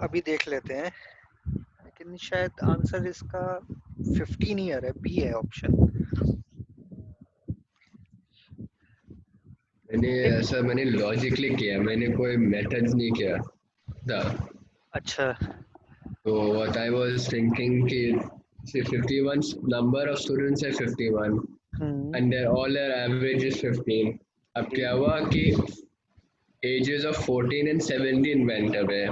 Speaker 1: अभी देख लेते हैं, लेकिन शायद आंसर इसका 15 ईयर है। बी है ऑप्शन।
Speaker 2: मैंने लॉजिकली किया, मैंने कोई मेथड नहीं किया था।
Speaker 1: अच्छा।
Speaker 2: तो what I was thinking कि 51 number of students है 51 and all their average is 15. अब क्या हुआ कि ages of 14 and 17 went away.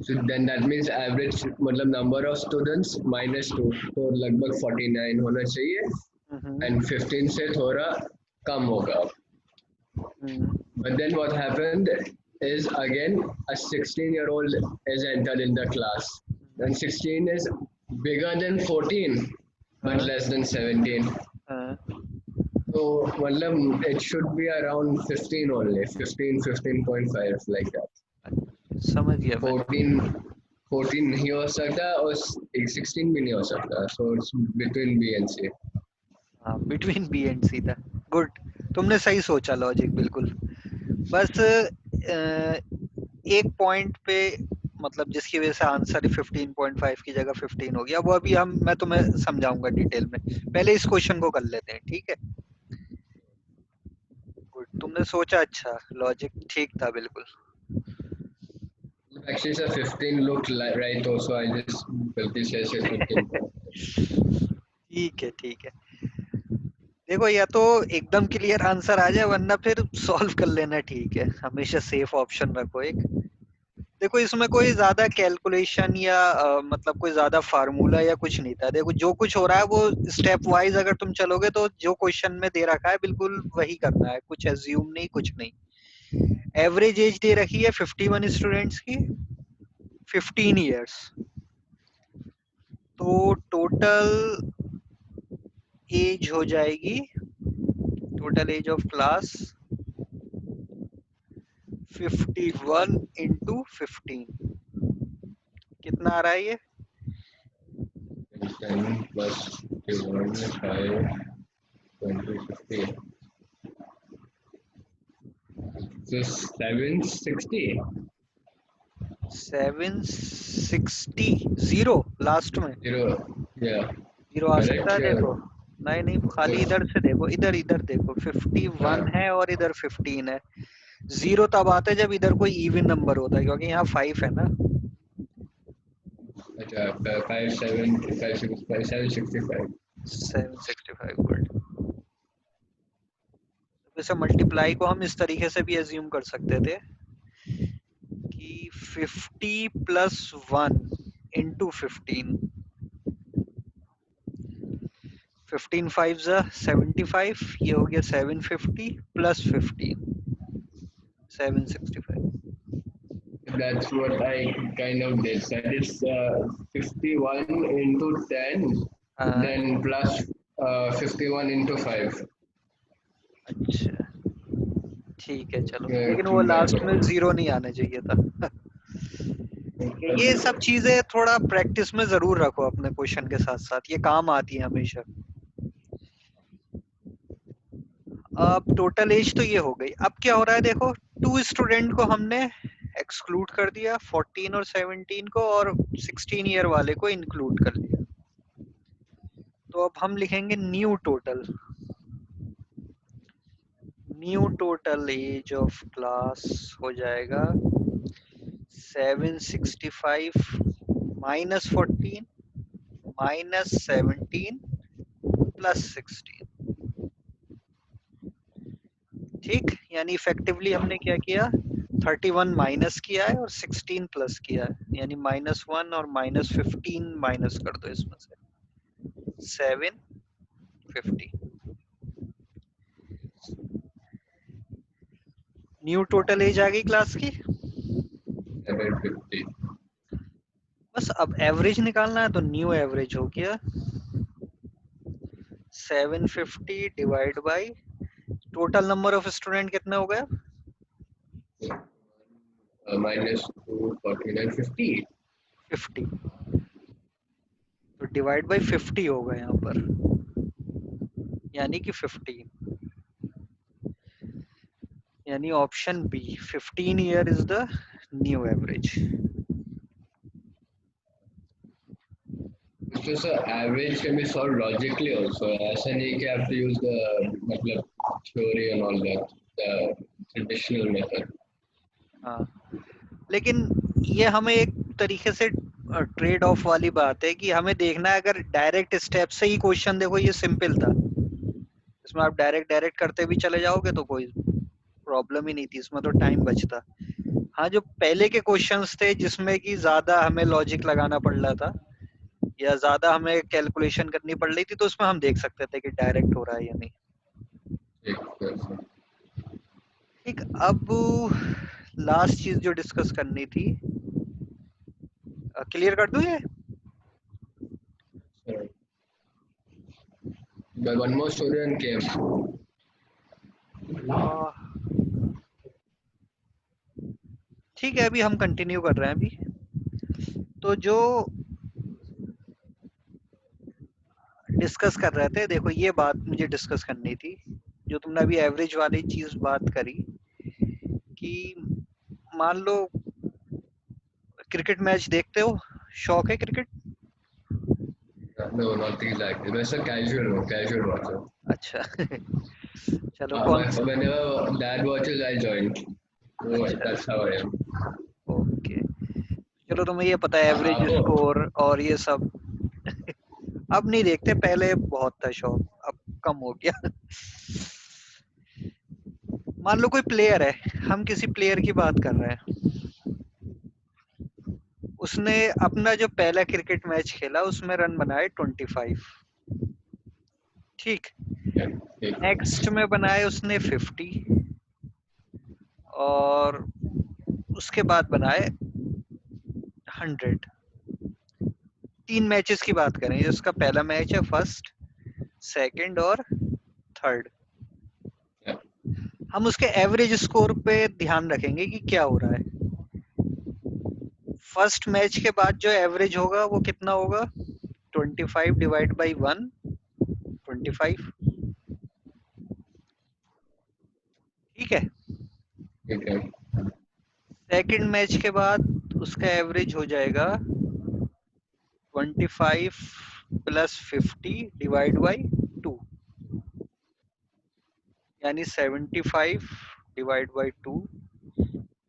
Speaker 2: So then that means average मतलब number of students -2, तो लगभग 49 होना चाहिए and 15 से थोड़ा कम होगा। But then what happened is again a 16-year-old is entered in the class and 16 is bigger than 14 but less than 17. So मतलब it should be around 15 only, 15, 15.5 like that.
Speaker 1: समझ गया।
Speaker 2: 14 नहीं हो सकता और 16 भी नहीं हो सकता, so it's between B and C.
Speaker 1: हाँ, between B and C था। गुड, तुमने सही सोचा लॉजिक बिल्कुल। बस एक पॉइंट पे मतलब जिसकी वजह से आंसर 15.5 की जगह 15 हो गया, वो अभी मैं तुम्हें समझाऊंगा डिटेल में। पहले इस क्वेश्चन को कर लेते हैं, ठीक है? गुड, तुमने सोचा अच्छा, लॉजिक ठीक था बिल्कुल।
Speaker 2: Actually, sir, 15 looked right also. I just गलती से 15.
Speaker 1: ठीक है, ठीक है। देखो या तो एकदम क्लियर आंसर आ जाए वरना फिर सॉल्व कर लेना ठीक है, हमेशा सेफ ऑप्शन रखो एक। देखो इसमें कोई ज्यादा कैलकुलेशन या मतलब कोई ज्यादा फार्मूला या कुछ नहीं था। देखो जो कुछ हो रहा है वो स्टेप वाइज अगर तुम चलोगे तो जो क्वेश्चन में दे रखा है बिल्कुल वही करना है, कुछ एज्यूम नहीं कुछ नहीं। एवरेज एज दे रखी है 51 स्टूडेंट्स की, 15 इयर्स। तो टोटल एज हो जाएगी, total age of class 51 into 15 कितना आ रहा है ये?
Speaker 2: 10 plus 51 5 20 50. So 760.
Speaker 1: 760 जीरो लास्ट में,
Speaker 2: Zero. Yeah.
Speaker 1: जीरो आ सकता है
Speaker 2: Correct.
Speaker 1: देखो। नहीं नहीं खाली इधर से देखो, इधर इधर देखो 51
Speaker 2: हाँ.
Speaker 1: है और इधर 15 है। जीरो तब आता है जब इधर कोई इवन नंबर होता है, क्योंकि यहाँ 5 है ना।
Speaker 2: अच्छा 765.
Speaker 1: 765 गुड। वैसे मल्टीप्लाई को हम इस तरीके से भी एज्यूम कर सकते थे कि 50 प्लस 1 इंटू 15, 15 5 75, ये हो गया 750 plus 15 765।
Speaker 2: That's what I kind of did. That is 51 into 10,
Speaker 1: हाँ
Speaker 2: then plus 51 into 5.
Speaker 1: अच्छा ठीक है चलो,
Speaker 2: Yeah,
Speaker 1: लेकिन वो
Speaker 2: to that.
Speaker 1: लास्ट में जीरो नहीं आना चाहिए था। ये सब चीजें थोड़ा प्रैक्टिस में जरूर रखो अपने क्वेश्चन के साथ साथ, ये काम आती है हमेशा। अब टोटल एज तो ये हो गई। अब क्या हो रहा है देखो, 2 स्टूडेंट को हमने एक्सक्लूड कर दिया, 14 और 17 को, और 16 ईयर वाले को इंक्लूड कर लिया। तो अब हम लिखेंगे new total, new total age of class हो जाएगा 765 माइनस 14 माइनस 17 प्लस 16। ठीक, यानी इफेक्टिवली हमने क्या किया, 31 माइनस किया है और 16 प्लस किया है, यानी -1 और -15 माइनस कर दो इसमें से, 750। न्यू टोटल एज आ गई क्लास की।
Speaker 2: 750.
Speaker 1: बस अब एवरेज निकालना है, तो न्यू एवरेज हो गया 750 divide by total number of student कितने हो गए?
Speaker 2: Minus 2, 49, 50.
Speaker 1: 50। तो डिवाइड बाई 50 होगा यहाँ पर, यानी कि 15, यानी option B 15 year is the new average.
Speaker 2: So, sir, average can be solved logically also. ऐसा नहीं कि have to use the मतलब theory and all that, the traditional method.
Speaker 1: हाँ, लेकिन ये हमें एक तरीके से ट्रेड ऑफ वाली बात है कि हमें देखना है, अगर डायरेक्ट स्टेप से ही क्वेश्चन देखो ये सिंपल था, इसमें आप डायरेक्ट डायरेक्ट करते भी चले जाओगे तो कोई प्रॉब्लम ही नहीं थी, इसमें तो टाइम बचता। हाँ, जो पहले के क्वेश्चंस थे जिसमें कि ज्यादा हमें लॉजिक लगाना पड़ रहा था या ज्यादा हमें कैलकुलेशन करनी पड़ रही थी, तो उसमें हम देख सकते थे कि डायरेक्ट हो रहा है या नहीं। ठीक, अब लास्ट चीज जो डिस्कस करनी थी, क्लियर कर दूं ये?
Speaker 2: Sure. But one more student came.
Speaker 1: ठीक है, अभी हम कंटिन्यू कर रहे हैं अभी। तो जो डिस्कस कर रहे थे, देखो ये बात मुझे डिस्कस करनी थी, जो तुमने अभी एवरेज वाली चीज बात करी कि मान लो क्रिकेट मैच देखते हो, शौक है क्रिकेट?
Speaker 2: No, not exactly. मैं सर casual हूँ, casual watcher.
Speaker 1: अच्छा चलो कौन सा?
Speaker 2: Whenever dad watches, I join. So
Speaker 1: अच्छा
Speaker 2: that's how I am.
Speaker 1: Okay, चलो तुम्हें ये पता है एवरेज स्कोर और ये सब अब नहीं देखते, पहले बहुत था शौक, अब कम हो गया। मान लो कोई प्लेयर है, हम किसी प्लेयर की बात कर रहे हैं, उसने अपना जो पहला क्रिकेट मैच खेला उसमें रन बनाए 25, ठीक।
Speaker 2: ठीक।
Speaker 1: नेक्स्ट में बनाए उसने 50 और उसके बाद बनाए 100। 3 मैचेस की बात करें, जिसका पहला मैच है फर्स्ट, सेकंड और थर्ड। हम उसके एवरेज स्कोर पे ध्यान रखेंगे कि क्या हो रहा है। फर्स्ट मैच के बाद जो एवरेज होगा वो कितना होगा, 25 डिवाइड बाई 1, 25, ठीक है।
Speaker 2: ठीक है।
Speaker 1: सेकंड मैच के बाद उसका एवरेज हो जाएगा 25 प्लस 50 डिवाइड बाई 2, यानी 75 डिवाइड बाई 2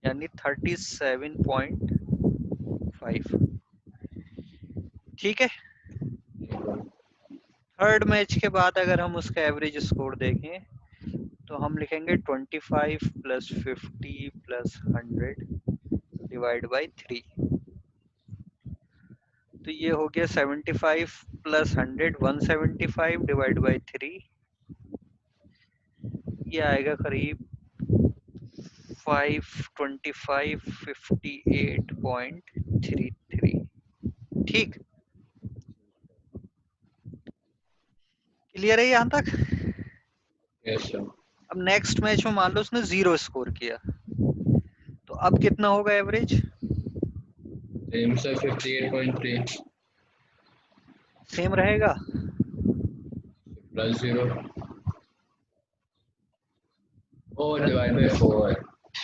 Speaker 1: यानी 37.5, ठीक है। थर्ड मैच के बाद अगर हम उसका एवरेज स्कोर देखें तो हम लिखेंगे 25 प्लस 50 प्लस 100 डिवाइड बाई 3, तो ये हो गया 75 प्लस 100 175 डिवाइड बाई 3, ये आएगा करीब 525.58.33, ठीक। क्लियर है यहाँ तक?
Speaker 2: Yes sir.
Speaker 1: अब नेक्स्ट मैच में मान लो उसने 0 स्कोर किया, तो अब कितना होगा एवरेज?
Speaker 2: सेम सर, 58.3
Speaker 1: सेम रहेगा।
Speaker 2: प्लस 0 और divide by 4,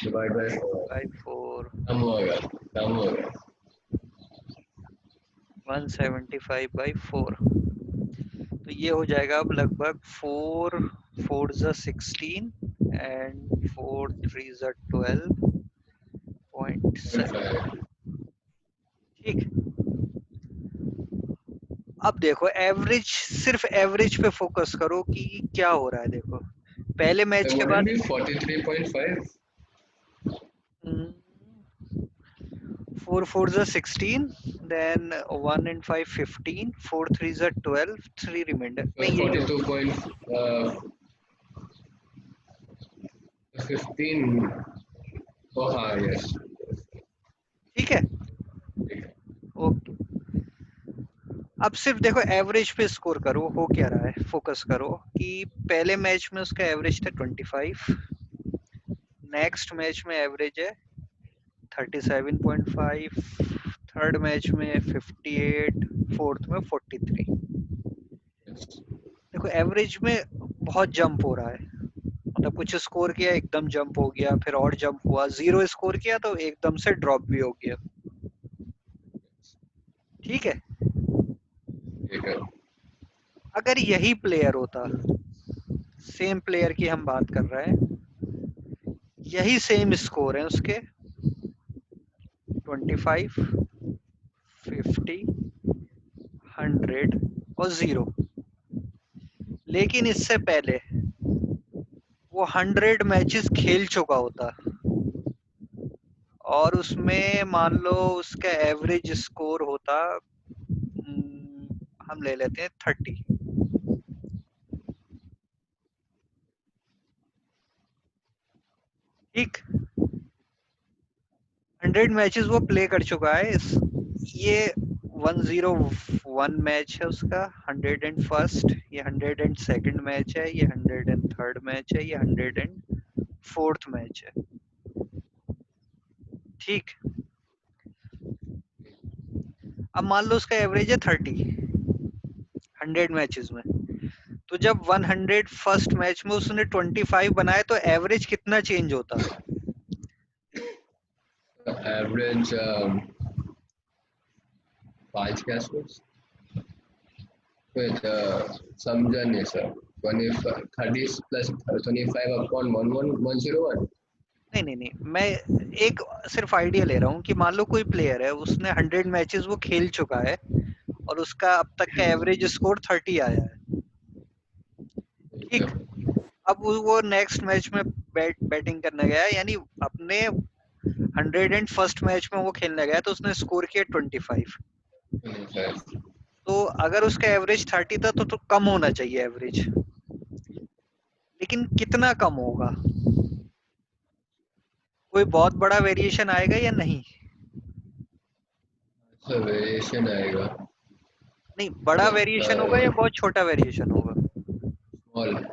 Speaker 2: divide by 4
Speaker 1: by 4,
Speaker 2: कम होगा, कम होगा।
Speaker 1: 175 बाई 4, तो ये हो जाएगा अब लगभग 4 4 ज़ा 16 एंड 4 3 ज़ा 12.7, ठीक। अब देखो एवरेज, सिर्फ एवरेज पे फोकस करो कि क्या हो रहा है। देखो पहले मैच के बाद
Speaker 2: 43.5
Speaker 1: 4 4 ज़ा 16, then 1 and 5 15, 4 3 ज़ा 12, 3 रिमाइंडर नहीं यही होगा।
Speaker 2: 42.15 oh हाँ यस।
Speaker 1: ठीक है, ओके। अब सिर्फ देखो एवरेज पे स्कोर करो, हो क्या रहा है, फोकस करो कि पहले मैच में उसका एवरेज था 25, नेक्स्ट मैच में एवरेज है 37.5, थर्ड मैच में 58, फोर्थ में 43। देखो एवरेज में बहुत जंप हो रहा है, मतलब कुछ स्कोर किया एकदम जंप हो गया, फिर और जंप हुआ, 0 स्कोर किया तो एकदम से ड्रॉप भी हो गया, ठीक है।
Speaker 2: ठीक है।
Speaker 1: अगर यही प्लेयर होता, सेम प्लेयर की हम बात कर रहे हैं, यही सेम स्कोर है उसके 25, 50, 100 और 0, लेकिन इससे पहले वो 100 मैचेस खेल चुका होता और उसमें मान लो उसका एवरेज स्कोर होता, हम ले लेते हैं 30, ठीक। 100 मैचेस वो प्ले कर चुका है, ये 101 मैच है उसका, 101st, ये 102nd मैच है, ये 103rd मैच है, ये 104th मैच है, ठीक। अब मान लो उसका एवरेज है 30 100 मैचेस में, तो जब 101st मैच में उसने 25 बनाए तो एवरेज कितना चेंज होता?
Speaker 2: एवरेज 5 के आसपास। समझा नहीं सर। 30 plus 25 upon 101।
Speaker 1: नहीं नहीं नहीं, मैं एक सिर्फ आइडिया ले रहा हूँ कि मान लो कोई प्लेयर है, उसने 100 मैचेस वो खेल चुका है और उसका अब तक का एवरेज स्कोर 30 आया है, ठीक, अब वो नेक्स्ट मैच में बैटिंग करने गया, यानी अपने 101st मैच में वो खेलने गया तो उसने स्कोर किया 25। तो अगर उसका एवरेज 30 था तो कम होना चाहिए एवरेज, लेकिन कितना कम होगा? कोई बहुत बड़ा वेरिएशन आएगा या नहीं?
Speaker 2: वेरिएशन आएगा।
Speaker 1: नहीं, बड़ा वेरिएशन होगा या बहुत छोटा वेरिएशन होगा?
Speaker 2: स्मॉल।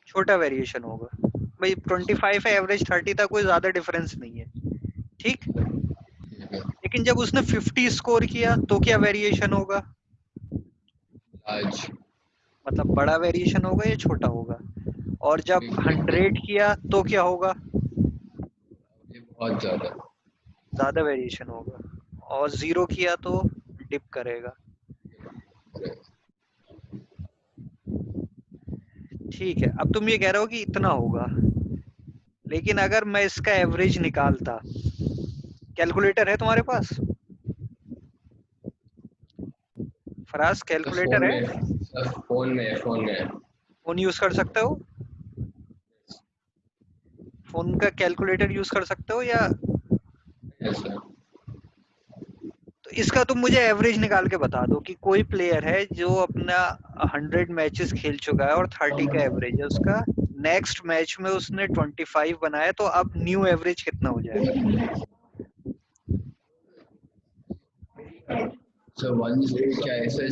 Speaker 1: छोटा वेरिएशन होगा भाई। 25 है, एवरेज 30 था, कोई ज्यादा डिफरेंस नहीं है, ठीक। लेकिन जब उसने 50 स्कोर किया तो क्या वेरिएशन होगा?
Speaker 2: लार्ज।
Speaker 1: मतलब बड़ा वेरिएशन होगा या छोटा होगा? और जब 100 किया तो क्या होगा?
Speaker 2: ये बहुत
Speaker 1: ज्यादा वेरिएशन होगा। और 0 किया तो डिप करेगा। ठीक है, अब तुम ये कह रहे हो कि इतना होगा, लेकिन अगर मैं इसका एवरेज निकालता, कैलकुलेटर है तुम्हारे पास? फराज, कैलकुलेटर है?
Speaker 2: फोन में
Speaker 1: फोन यूज कर सकते हो? फोन का कैलकुलेटर यूज कर सकते हो या?
Speaker 2: Yes sir.
Speaker 1: तो इसका तुम मुझे एवरेज निकाल के बता दो कि कोई प्लेयर है जो अपना 100 मैचेस खेल चुका है और 30 का एवरेज है उसका, नेक्स्ट मैच में उसने 25 बनाया, तो अब न्यू एवरेज कितना हो जाएगा?
Speaker 2: So once क्या ऐसा है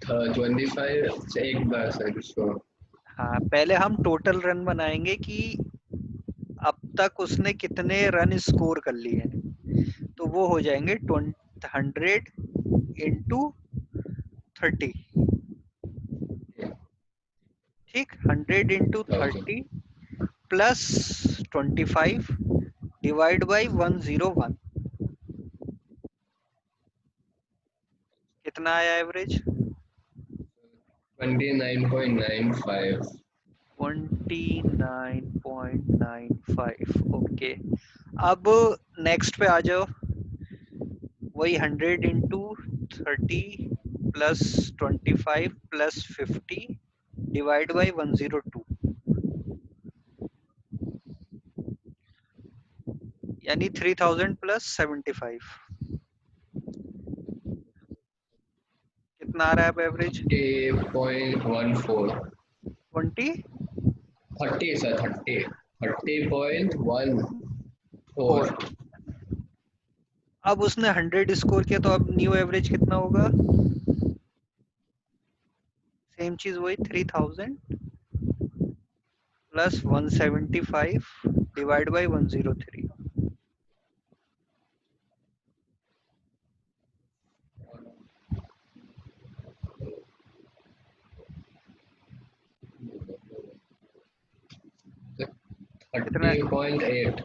Speaker 2: 25 से एक बार सर उसको।
Speaker 1: हाँ, पहले हम टोटल रन बनाएंगे कि अब तक उसने कितने रन स्कोर कर लिए हैं, तो वो हो जाएंगे 100 इंटू 30। ठीक, 100 इंटू 30 प्लस 25 डिवाइड बाई 101। कितना आया एवरेज?
Speaker 2: 29.95।
Speaker 1: 29.95। ओके, अब नेक्स्ट पे आ जाओ। वही 100 into 30 plus 25 plus 50 divide by 102, यानी 3000 प्लस 75। कितना आ रहा है अब एवरेज?
Speaker 2: 30.14।
Speaker 1: 20
Speaker 2: 30 सर 30.14।
Speaker 1: अब उसने 100 स्कोर किया तो अब न्यू एवरेज कितना होगा? सेम चीज वही 3000 प्लस 175 डिवाइड बाई 103।
Speaker 2: 30.8।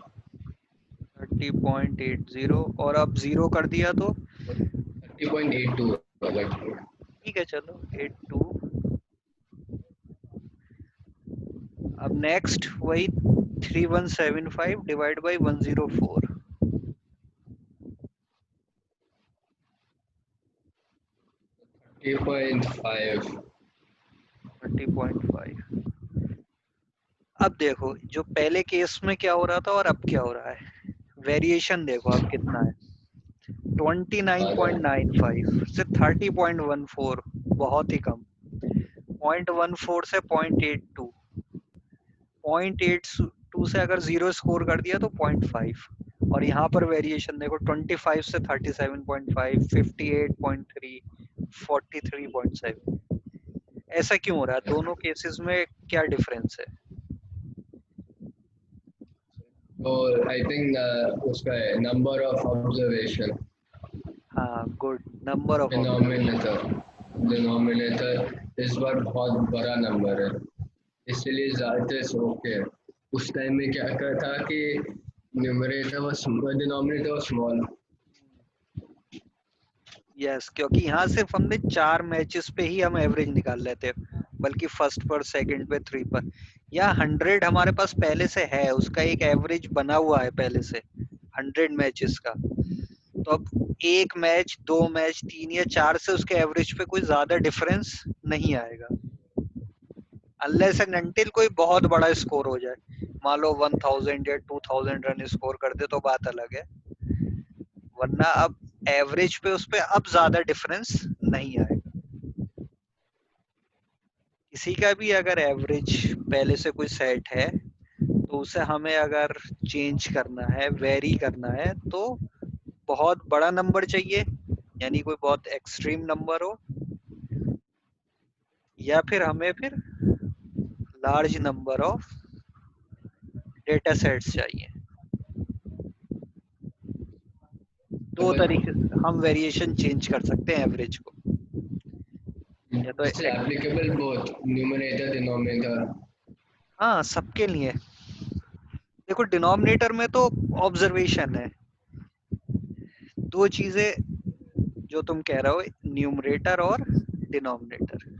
Speaker 1: 30.80 और अब 0 कर दिया तो
Speaker 2: 30.82।
Speaker 1: ठीक है, चलो 82। अब नेक्स्ट वही 3175 डिवाइड बाई 104।
Speaker 2: 30.5।
Speaker 1: 30.5। अब देखो जो पहले केस में क्या हो रहा था और अब क्या हो रहा है, वेरिएशन देखो अब कितना है। 29.95 से 30.14, बहुत ही कम। 0.14 से 0.82, 0.82 से अगर 0 स्कोर कर दिया तो 0.5। और यहाँ पर वेरिएशन देखो 25 से 37.5, 58.3, 43.7। ऐसा क्यों हो रहा है? दोनों केसेस में क्या डिफरेंस है?
Speaker 2: और आई थिंक उसका है नंबर ऑफ ऑब्जर्वेशन।
Speaker 1: हाँ, गुड, नंबर ऑफ
Speaker 2: डिनोमिनेटर इस बार बहुत बड़ा नंबर है, इसलिए ज़्यादा ओके। उस टाइम में क्या कर था कि न्यूमरेटर व डिनोमिनेटर व स्मॉल।
Speaker 1: यस, क्योंकि यहाँ सिर्फ हमने 4 मैचेस पे ही हम एवरेज निकाल लेते हैं, बल्कि फर्स्ट पर, सेकंड पे, 3 पर। या 100 हमारे पास पहले से है, उसका एक एवरेज बना हुआ है पहले से 100 मैचेस का। तो अब एक मैच, 2 मैच, 3 या 4 से उसके एवरेज पे कोई ज्यादा डिफरेंस नहीं आएगा। अनलेस एंड अनटिल कोई बहुत बड़ा स्कोर हो जाए, मान लो 1000 या 2000 रन स्कोर कर दे तो बात अलग है, वरना अब एवरेज पे उस पे अब ज्यादा डिफरेंस नहीं आए। किसी का भी अगर एवरेज पहले से कोई सेट है तो उसे हमें अगर चेंज करना है, वेरी करना है, तो बहुत बड़ा नंबर चाहिए, यानी कोई बहुत एक्सट्रीम नंबर हो, या फिर हमें फिर large number of data sets चाहिए। दो
Speaker 2: अगर
Speaker 1: तरीके से हम वेरिएशन चेंज कर सकते हैं एवरेज को, या तो
Speaker 2: इससे एप्लीकेबल बोथ न्यूमरेटर डिनोमिनेटर।
Speaker 1: हाँ सबके लिए। देखो डिनोमिनेटर में तो ऑब्जर्वेशन है, दो चीजें जो तुम कह रहे हो, न्यूमरेटर और डिनोमिनेटर।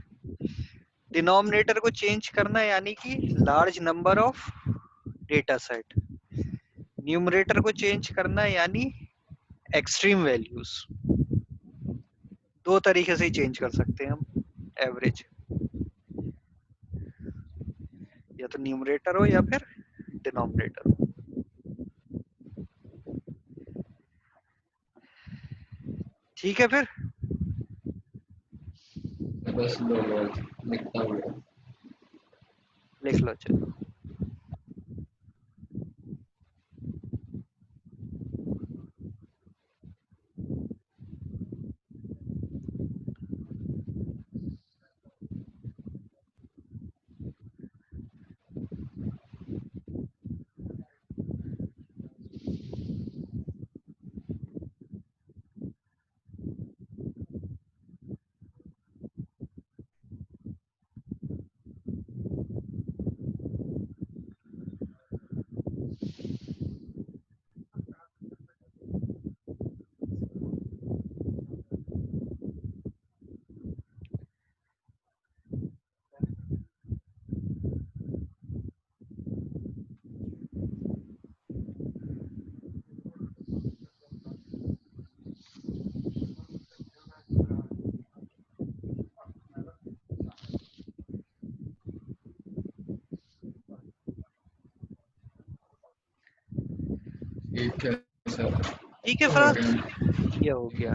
Speaker 1: डिनोमिनेटर को चेंज करना यानी कि large number of data set, numerator को चेंज करना यानी एक्सट्रीम वैल्यूज। दो तरीके से ही चेंज कर सकते हैं हम एवरेज, या तो न्यूमरेटर हो या फिर डिनोमिनेटर हो। ठीक है फिर
Speaker 2: बस 2 मिनट लिखता हूँ।
Speaker 1: लिख लो चलो।
Speaker 2: ठीक है सर।
Speaker 1: ठीक है
Speaker 2: हो
Speaker 1: फिर
Speaker 2: गया।
Speaker 1: ये हो गया।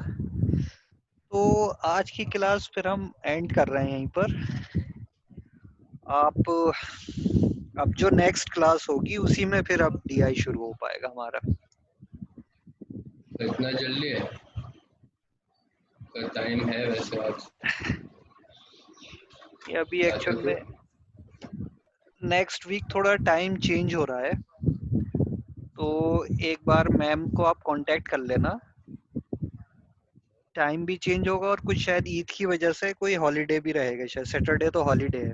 Speaker 1: तो आज की क्लास फिर हम एंड कर रहे हैं यहीं पर। आप अब जो नेक्स्ट क्लास होगी उसी में फिर अब डीआई शुरू हो पाएगा हमारा।
Speaker 2: इतना जल्दी है? तो टाइम है वैसे आज।
Speaker 1: ये अभी
Speaker 2: चाहते
Speaker 1: एक्चुअल
Speaker 2: तो
Speaker 1: में नेक्स्ट वीक थोड़ा टाइम चेंज हो रहा है, तो एक बार मैम को आप कांटेक्ट कर लेना। टाइम भी चेंज होगा और कुछ शायद ईद की वजह से कोई हॉलीडे भी रहेगा, शायद सैटरडे तो हॉलीडे है।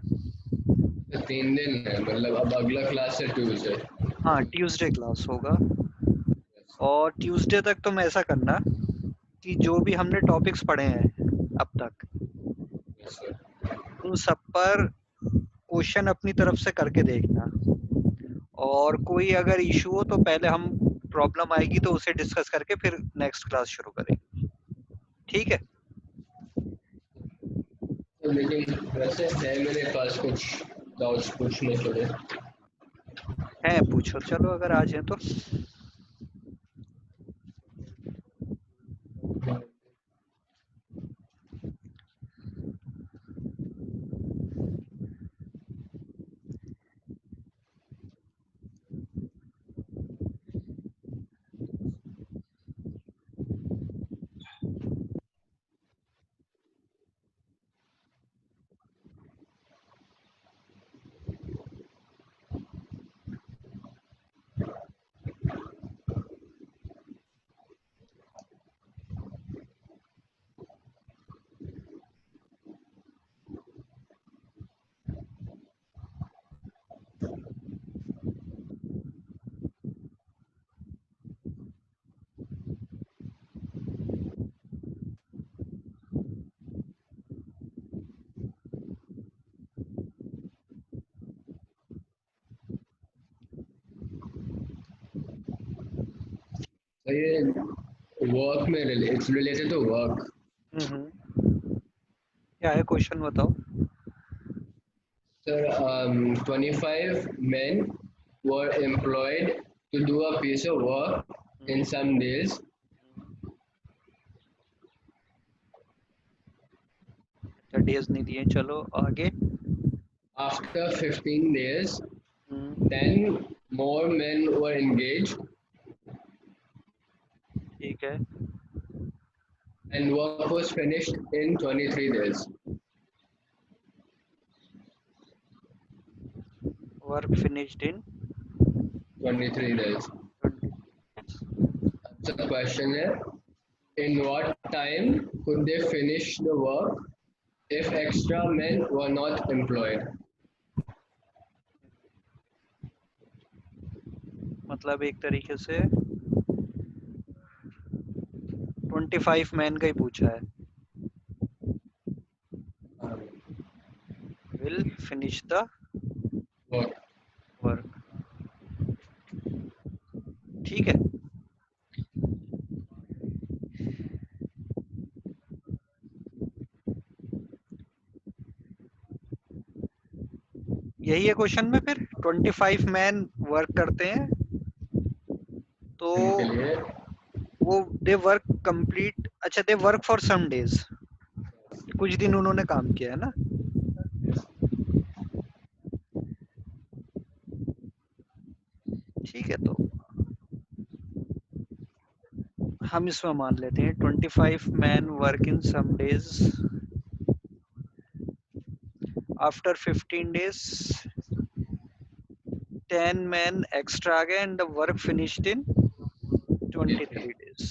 Speaker 2: 3 दिन है, मतलब अब अगला क्लास है ट्यूसडे।
Speaker 1: हाँ ट्यूसडे क्लास होगा, और ट्यूसडे तक तुम ऐसा करना कि जो भी हमने टॉपिक्स पढ़े हैं अब तक, उन सब पर क्वेश्चन अपनी तरफ से करके देखना, और कोई अगर इशू हो तो पहले हम प्रॉब्लम आएगी तो उसे डिस्कस करके फिर नेक्स्ट क्लास शुरू करेंगे। ठीक है
Speaker 2: लेकिन वैसे है मेरे पास कुछ डाउट्स पूछने के लिए।
Speaker 1: है, पूछो चलो अगर आज है तो।
Speaker 2: तो ये वर्क में इट्स रिलेटेड टू वर्क।
Speaker 1: हम्म, क्या है क्वेश्चन बताओ।
Speaker 2: Sir, 25 men were employed to do a piece of work in some days.
Speaker 1: अच्छा डेज नहीं दिए, चलो आगे।
Speaker 2: After 15 days,
Speaker 1: hmm,
Speaker 2: 10 more men were engaged
Speaker 1: ठीक है।
Speaker 2: and work was finished in 23 days.
Speaker 1: Work finished in
Speaker 2: 23 days.
Speaker 1: 20।
Speaker 2: So the question is, in what time could they finish the work if extra men were not employed?
Speaker 1: मतलब एक तरीके से 25 man का ही पूछा है। Will finish the
Speaker 2: Work.
Speaker 1: Work, ठीक है। यही है क्वेश्चन में, फिर 25 मैन वर्क करते हैं तो
Speaker 2: इनके लिए
Speaker 1: वो दे वर्क कंप्लीट, अच्छा they work for some days, कुछ दिन उन्होंने काम किया है ना। ठीक है, तो हम इसमें मान लेते हैं 25 man work in some days, after 15 days 10 men extra आ गए and the work finished in 23 days.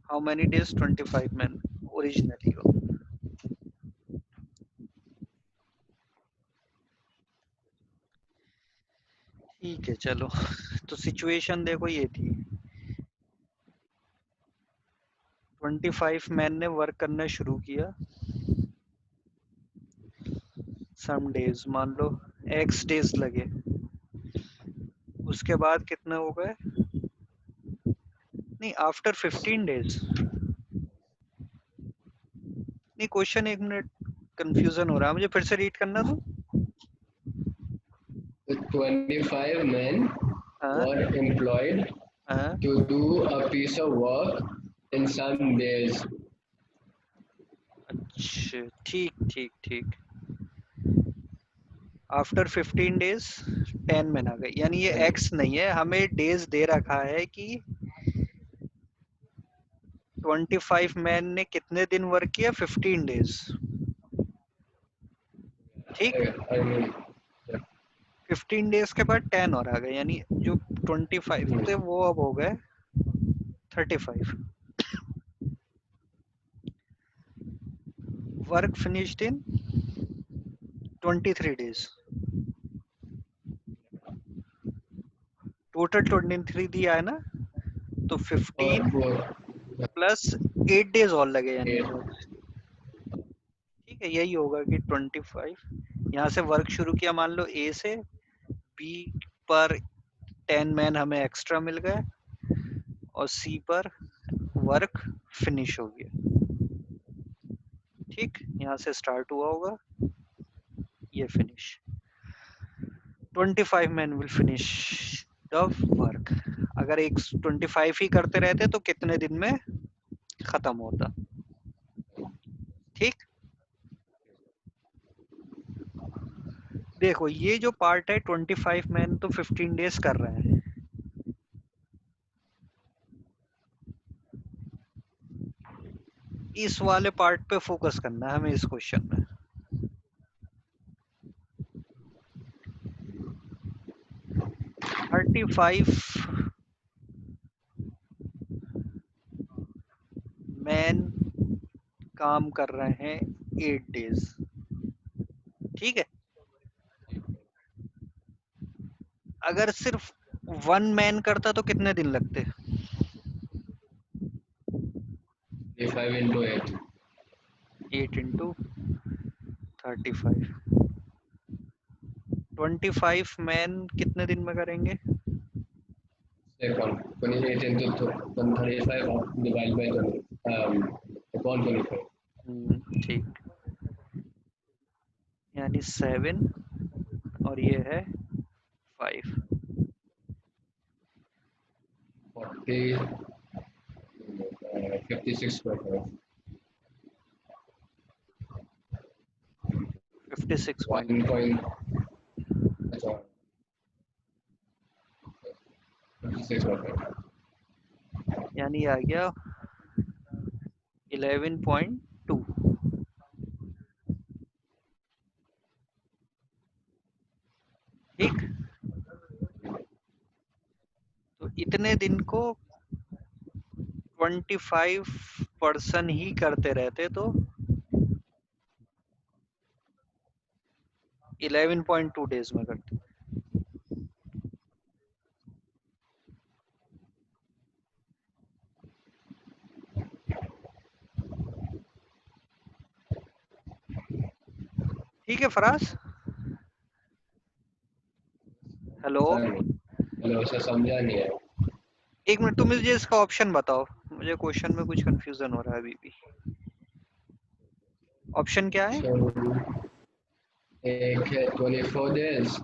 Speaker 1: How many days? 25 men originally हो। ठीक है, चलो तो सिचुएशन देखो ये थी, 25 मैन ने वर्क करना शुरू किया, सम डेज मान लो x डेज लगे, उसके बाद कितने हो गए, नहीं आफ्टर 15 डेज, नहीं क्वेश्चन एक मिनट कंफ्यूजन हो रहा है मुझे, फिर से रीड करना तो।
Speaker 2: The 25 men
Speaker 1: हाँ
Speaker 2: were employed
Speaker 1: हाँ,
Speaker 2: to do a piece of work in some days.
Speaker 1: अच्छा ठीक ठीक ठीक, आफ्टर 15 डेज 10 मैन आ गए, यानी ये x नहीं है, हमें डेज दे रखा है कि 25 मैन ने कितने दिन वर्क किया, 15 डेज, ठीक।
Speaker 2: I mean,
Speaker 1: 15 डेज के बाद 10 और आ गए, यानी जो 25 थे वो अब हो गए 35। वर्क फिनिश्ड इन 23 डेज, टोटल 23 दिया है ना, तो 15 प्लस 8 डेज और लगे, यानी ठीक है, यही होगा कि 25 यहाँ से वर्क शुरू किया, मान लो ए से, बी पर 10 मैन हमें एक्स्ट्रा मिल गए और सी पर वर्क फिनिश हो गया, ठीक। यहाँ से स्टार्ट हुआ होगा, ये finish, 25 man will finish the work. अगर एक 25 ही करते रहते तो कितने दिन में खत्म होता, ठीक। देखो ये जो पार्ट है 25 मैन तो 15 डेज कर रहे हैं, इस वाले पार्ट पे फोकस करना है हमें इस क्वेश्चन में। थर्टी फाइव मैन काम कर रहे हैं 8 डेज, ठीक है। अगर सिर्फ 1 मैन करता तो कितने दिन लगते,
Speaker 2: 5 into 8.
Speaker 1: 8 इंटू 35, 25 मैन कितने दिन में करेंगे,
Speaker 2: Second, 28 into 135 divided by 20, upon 25.
Speaker 1: ठीक, यानी 7 और ये है 5।
Speaker 2: 40, 56.5.
Speaker 1: 56
Speaker 2: 1
Speaker 1: पॉइंट
Speaker 2: point. अच्छा, 56.5.
Speaker 1: यानी आ गया 11.2। ठीक, तो इतने दिन को 25% ही करते रहते तो 11.2 डेज में करते। ठीक है फराज, हेलो।
Speaker 2: हेलो सर, समझा नहीं है।
Speaker 1: एक मिनट, तुम मुझे इसका ऑप्शन बताओ, मुझे क्वेश्चन में कुछ कंफ्यूजन हो रहा है अभी भी। ऑप्शन क्या है?
Speaker 2: So, एक है 24 days,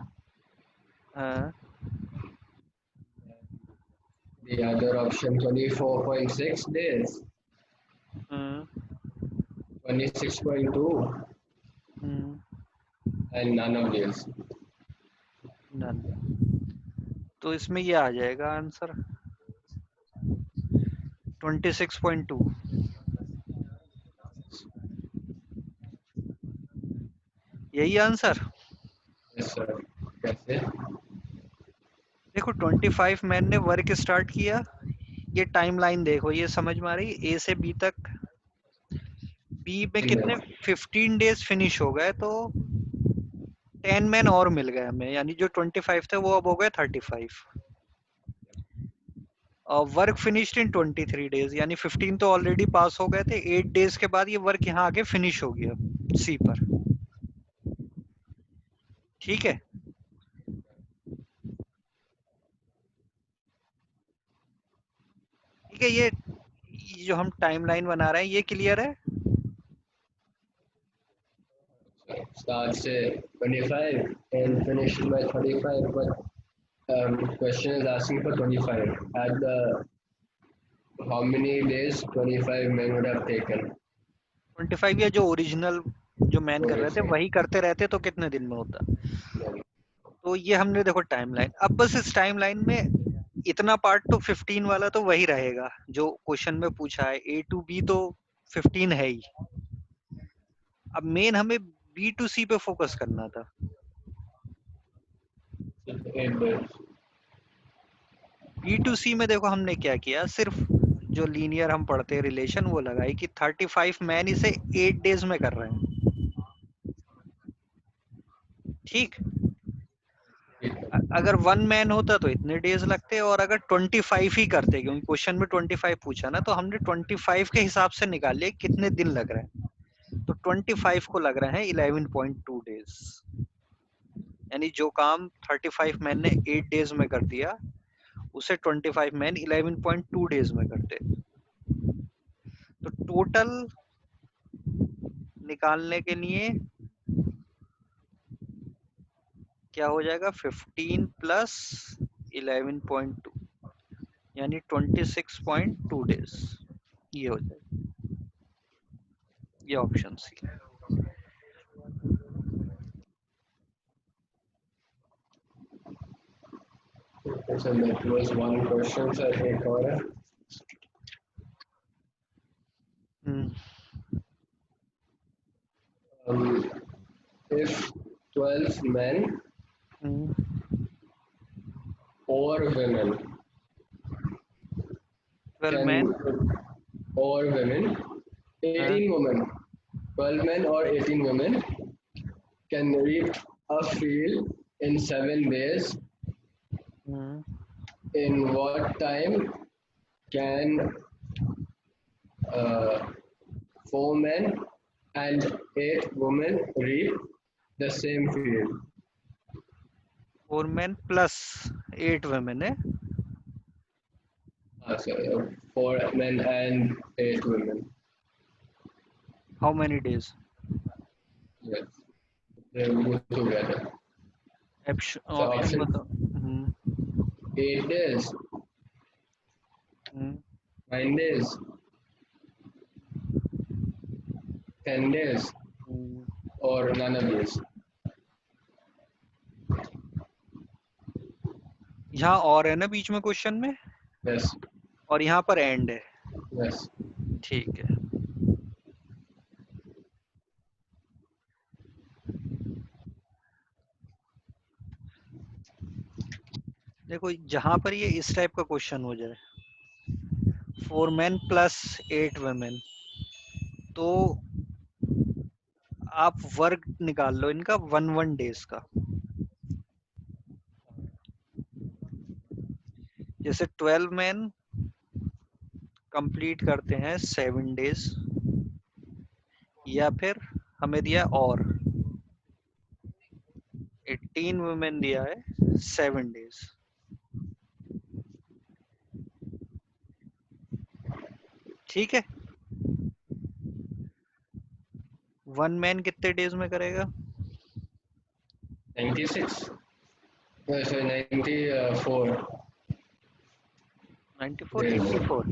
Speaker 1: हाँ,
Speaker 2: the other option 24.6 days,
Speaker 1: hmm,
Speaker 2: 26.2,
Speaker 1: hmm,
Speaker 2: and none of these.
Speaker 1: none। तो इसमें ये आ जाएगा आंसर 26.2। यही आंसर।
Speaker 2: Yes sir. कैसे?
Speaker 1: देखो 25 मैन ने वर्क स्टार्ट किया, ये टाइमलाइन देखो, ये समझ में आ रही है, ए से बी तक। बी में कितने 15 डेज फिनिश हो गए, तो 10 मैन और मिल गए हमें, यानी जो 25 थे वो अब हो गए 35। और वर्क फिनिश्ड इन 23 डेज, यानी 15 तो ऑलरेडी पास हो गए थे, 8 डेज के बाद ये वर्क यहाँ आके फिनिश हो गया सी पर। ठीक है, ठीक है, ये जो हम टाइमलाइन बना रहे हैं ये क्लियर है।
Speaker 2: Start से 25 and finish by 35, but question is asking for 25. At the how many days 25 men would have taken?
Speaker 1: 25 या जो ओरिजिनल जो मैन कर रहे थे वही करते रहते तो कितने दिन में होता। तो ये हमने देखो टाइमलाइन, अब बस इस टाइमलाइन में इतना पार्ट तो 15 वाला तो वही रहेगा जो क्वेश्चन में पूछा है, ए टू बी तो 15 है ही। अब मेन हमें बी टू सी पे फोकस करना था।
Speaker 2: 8 days.
Speaker 1: बी टू सी में देखो हमने क्या किया, सिर्फ जो लीनियर हम पढ़ते हैं रिलेशन वो लगाई कि 35 मैन इसे 8 डेज में कर रहे हैं। ठीक, अगर 1 मैन होता तो इतने डेज लगते, और अगर 25 ही करते, क्योंकि क्वेश्चन में 25 पूछा ना, तो हमने 25 के हिसाब से निकाल लिया कितने दिन लग रहे हैं। तो 25 को लग रहे हैं 11.2 डेज, यानी जो काम 35 मैन ने 8 डेज में कर दिया उसे 25 मैन 11.2 डेज में करते। तो टोटल निकालने के लिए क्या हो जाएगा, 15 प्लस 11.2 यानी 26.2 डेज, ये हो जाएगा, ये option C.
Speaker 2: So that was one question, sir. एक और है. If 12 men or women
Speaker 1: 12
Speaker 2: can,
Speaker 1: man
Speaker 2: or women, 18 women, 12 men or 18 women can reap a field in 7 days, in what time can 4 men and 8 women reap the same field?
Speaker 1: 4 man plus 8 women है।
Speaker 2: So 4 men and 8 women.
Speaker 1: How many days?
Speaker 2: Yes. They go together.
Speaker 1: Option
Speaker 2: option
Speaker 1: बताओ।
Speaker 2: 8 days, 9 days, 10 days, or none of these.
Speaker 1: यहाँ और है ना बीच में question में,
Speaker 2: Yes,
Speaker 1: और यहाँ पर एंड है।
Speaker 2: yes.
Speaker 1: ठीक है, देखो जहां पर ये इस टाइप का क्वेश्चन हो जाए, 4 men प्लस 8 women, तो आप वर्क निकाल लो इनका 1 डेज का। जैसे 12 men कंप्लीट करते हैं 7 डेज, या फिर हमें दिया और 18 वुमेन दिया है 7 डेज। ठीक है, 1 मैन कितने डेज में करेगा?
Speaker 2: 96. Sorry, 94.
Speaker 1: 94, 84।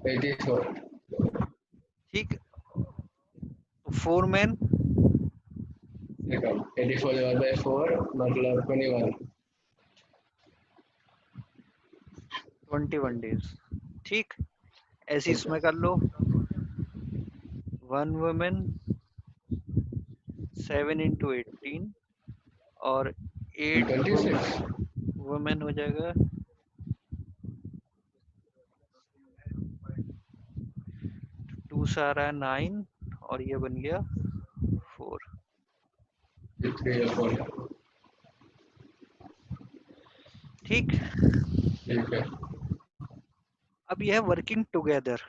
Speaker 2: 84.
Speaker 1: ठीक, 4 मैन
Speaker 2: 84 divided by 4 मतलब 21.
Speaker 1: 21 डेज। ठीक, ऐसे इसमें कर लो, 1 वुमेन 7 into 18 और 8
Speaker 2: 26.
Speaker 1: वुमेन हो जाएगा 2 से आ रहा है 9, और ये बन गया 4।
Speaker 2: 3 or 4.
Speaker 1: ठीक,
Speaker 2: ठीक है.
Speaker 1: अब यह है वर्किंग टुगेदर।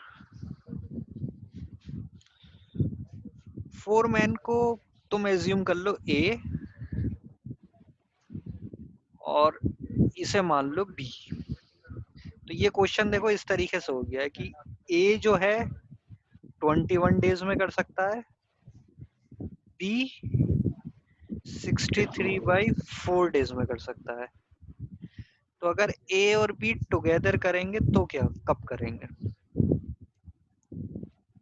Speaker 1: 4 मैन को तुम एज्यूम कर लो ए, और इसे मान लो बी। तो ये क्वेश्चन देखो इस तरीके से हो गया है कि ए जो है 21 डेज में कर सकता है, बी 63/4 डेज में कर सकता है। तो अगर ए और बी टुगेदर करेंगे तो क्या, कब करेंगे?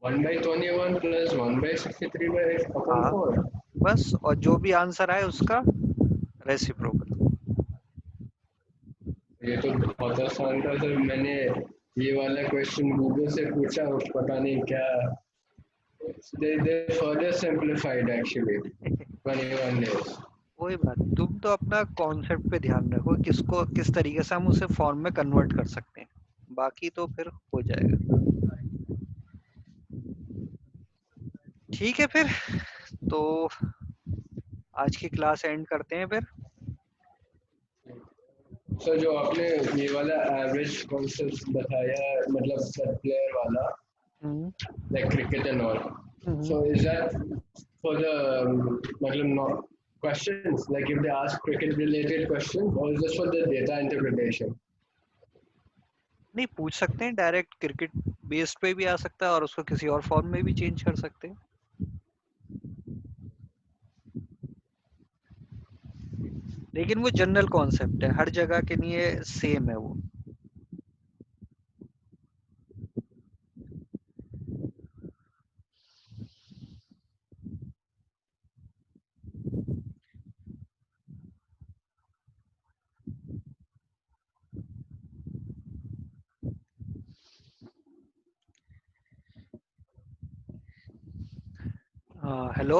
Speaker 2: 1 by 21 plus 1 by 63 by upon
Speaker 1: हाँ
Speaker 2: 4.
Speaker 1: बस, और जो भी आंसर आए उसका रेसिप्रोकल।
Speaker 2: ये तो बहुत आसान था सर. मैंने ये वाला क्वेश्चन गूगल से पूछा, पता नहीं क्या. They further simplified actually. 21 days.
Speaker 1: वही बात, तुम तो अपना कॉन्सेप्ट पे ध्यान रखो, किसको किस तरीके से हम उसे फॉर्म में कन्वर्ट कर सकते हैं, बाकी तो फिर हो जाएगा। ठीक है, फिर तो आज की क्लास एंड करते हैं फिर।
Speaker 2: सर जो आपने ये वाला एवरेज कॉन्सेप्ट बताया, मतलब सेट प्लेयर वाला, like cricket and all. So is that for the मतलब not questions, like if they ask cricket related questions, or is this for the data interpretation?
Speaker 1: नहीं, पूछ सकते हैं, डायरेक्ट क्रिकेट बेस्ड पे भी आ सकता है और उसको किसी और फॉर्म में भी चेंज कर सकते हैं। लेकिन वो जनरल कॉन्सेप्ट है, हर जगह के लिए सेम है वो। हेलो।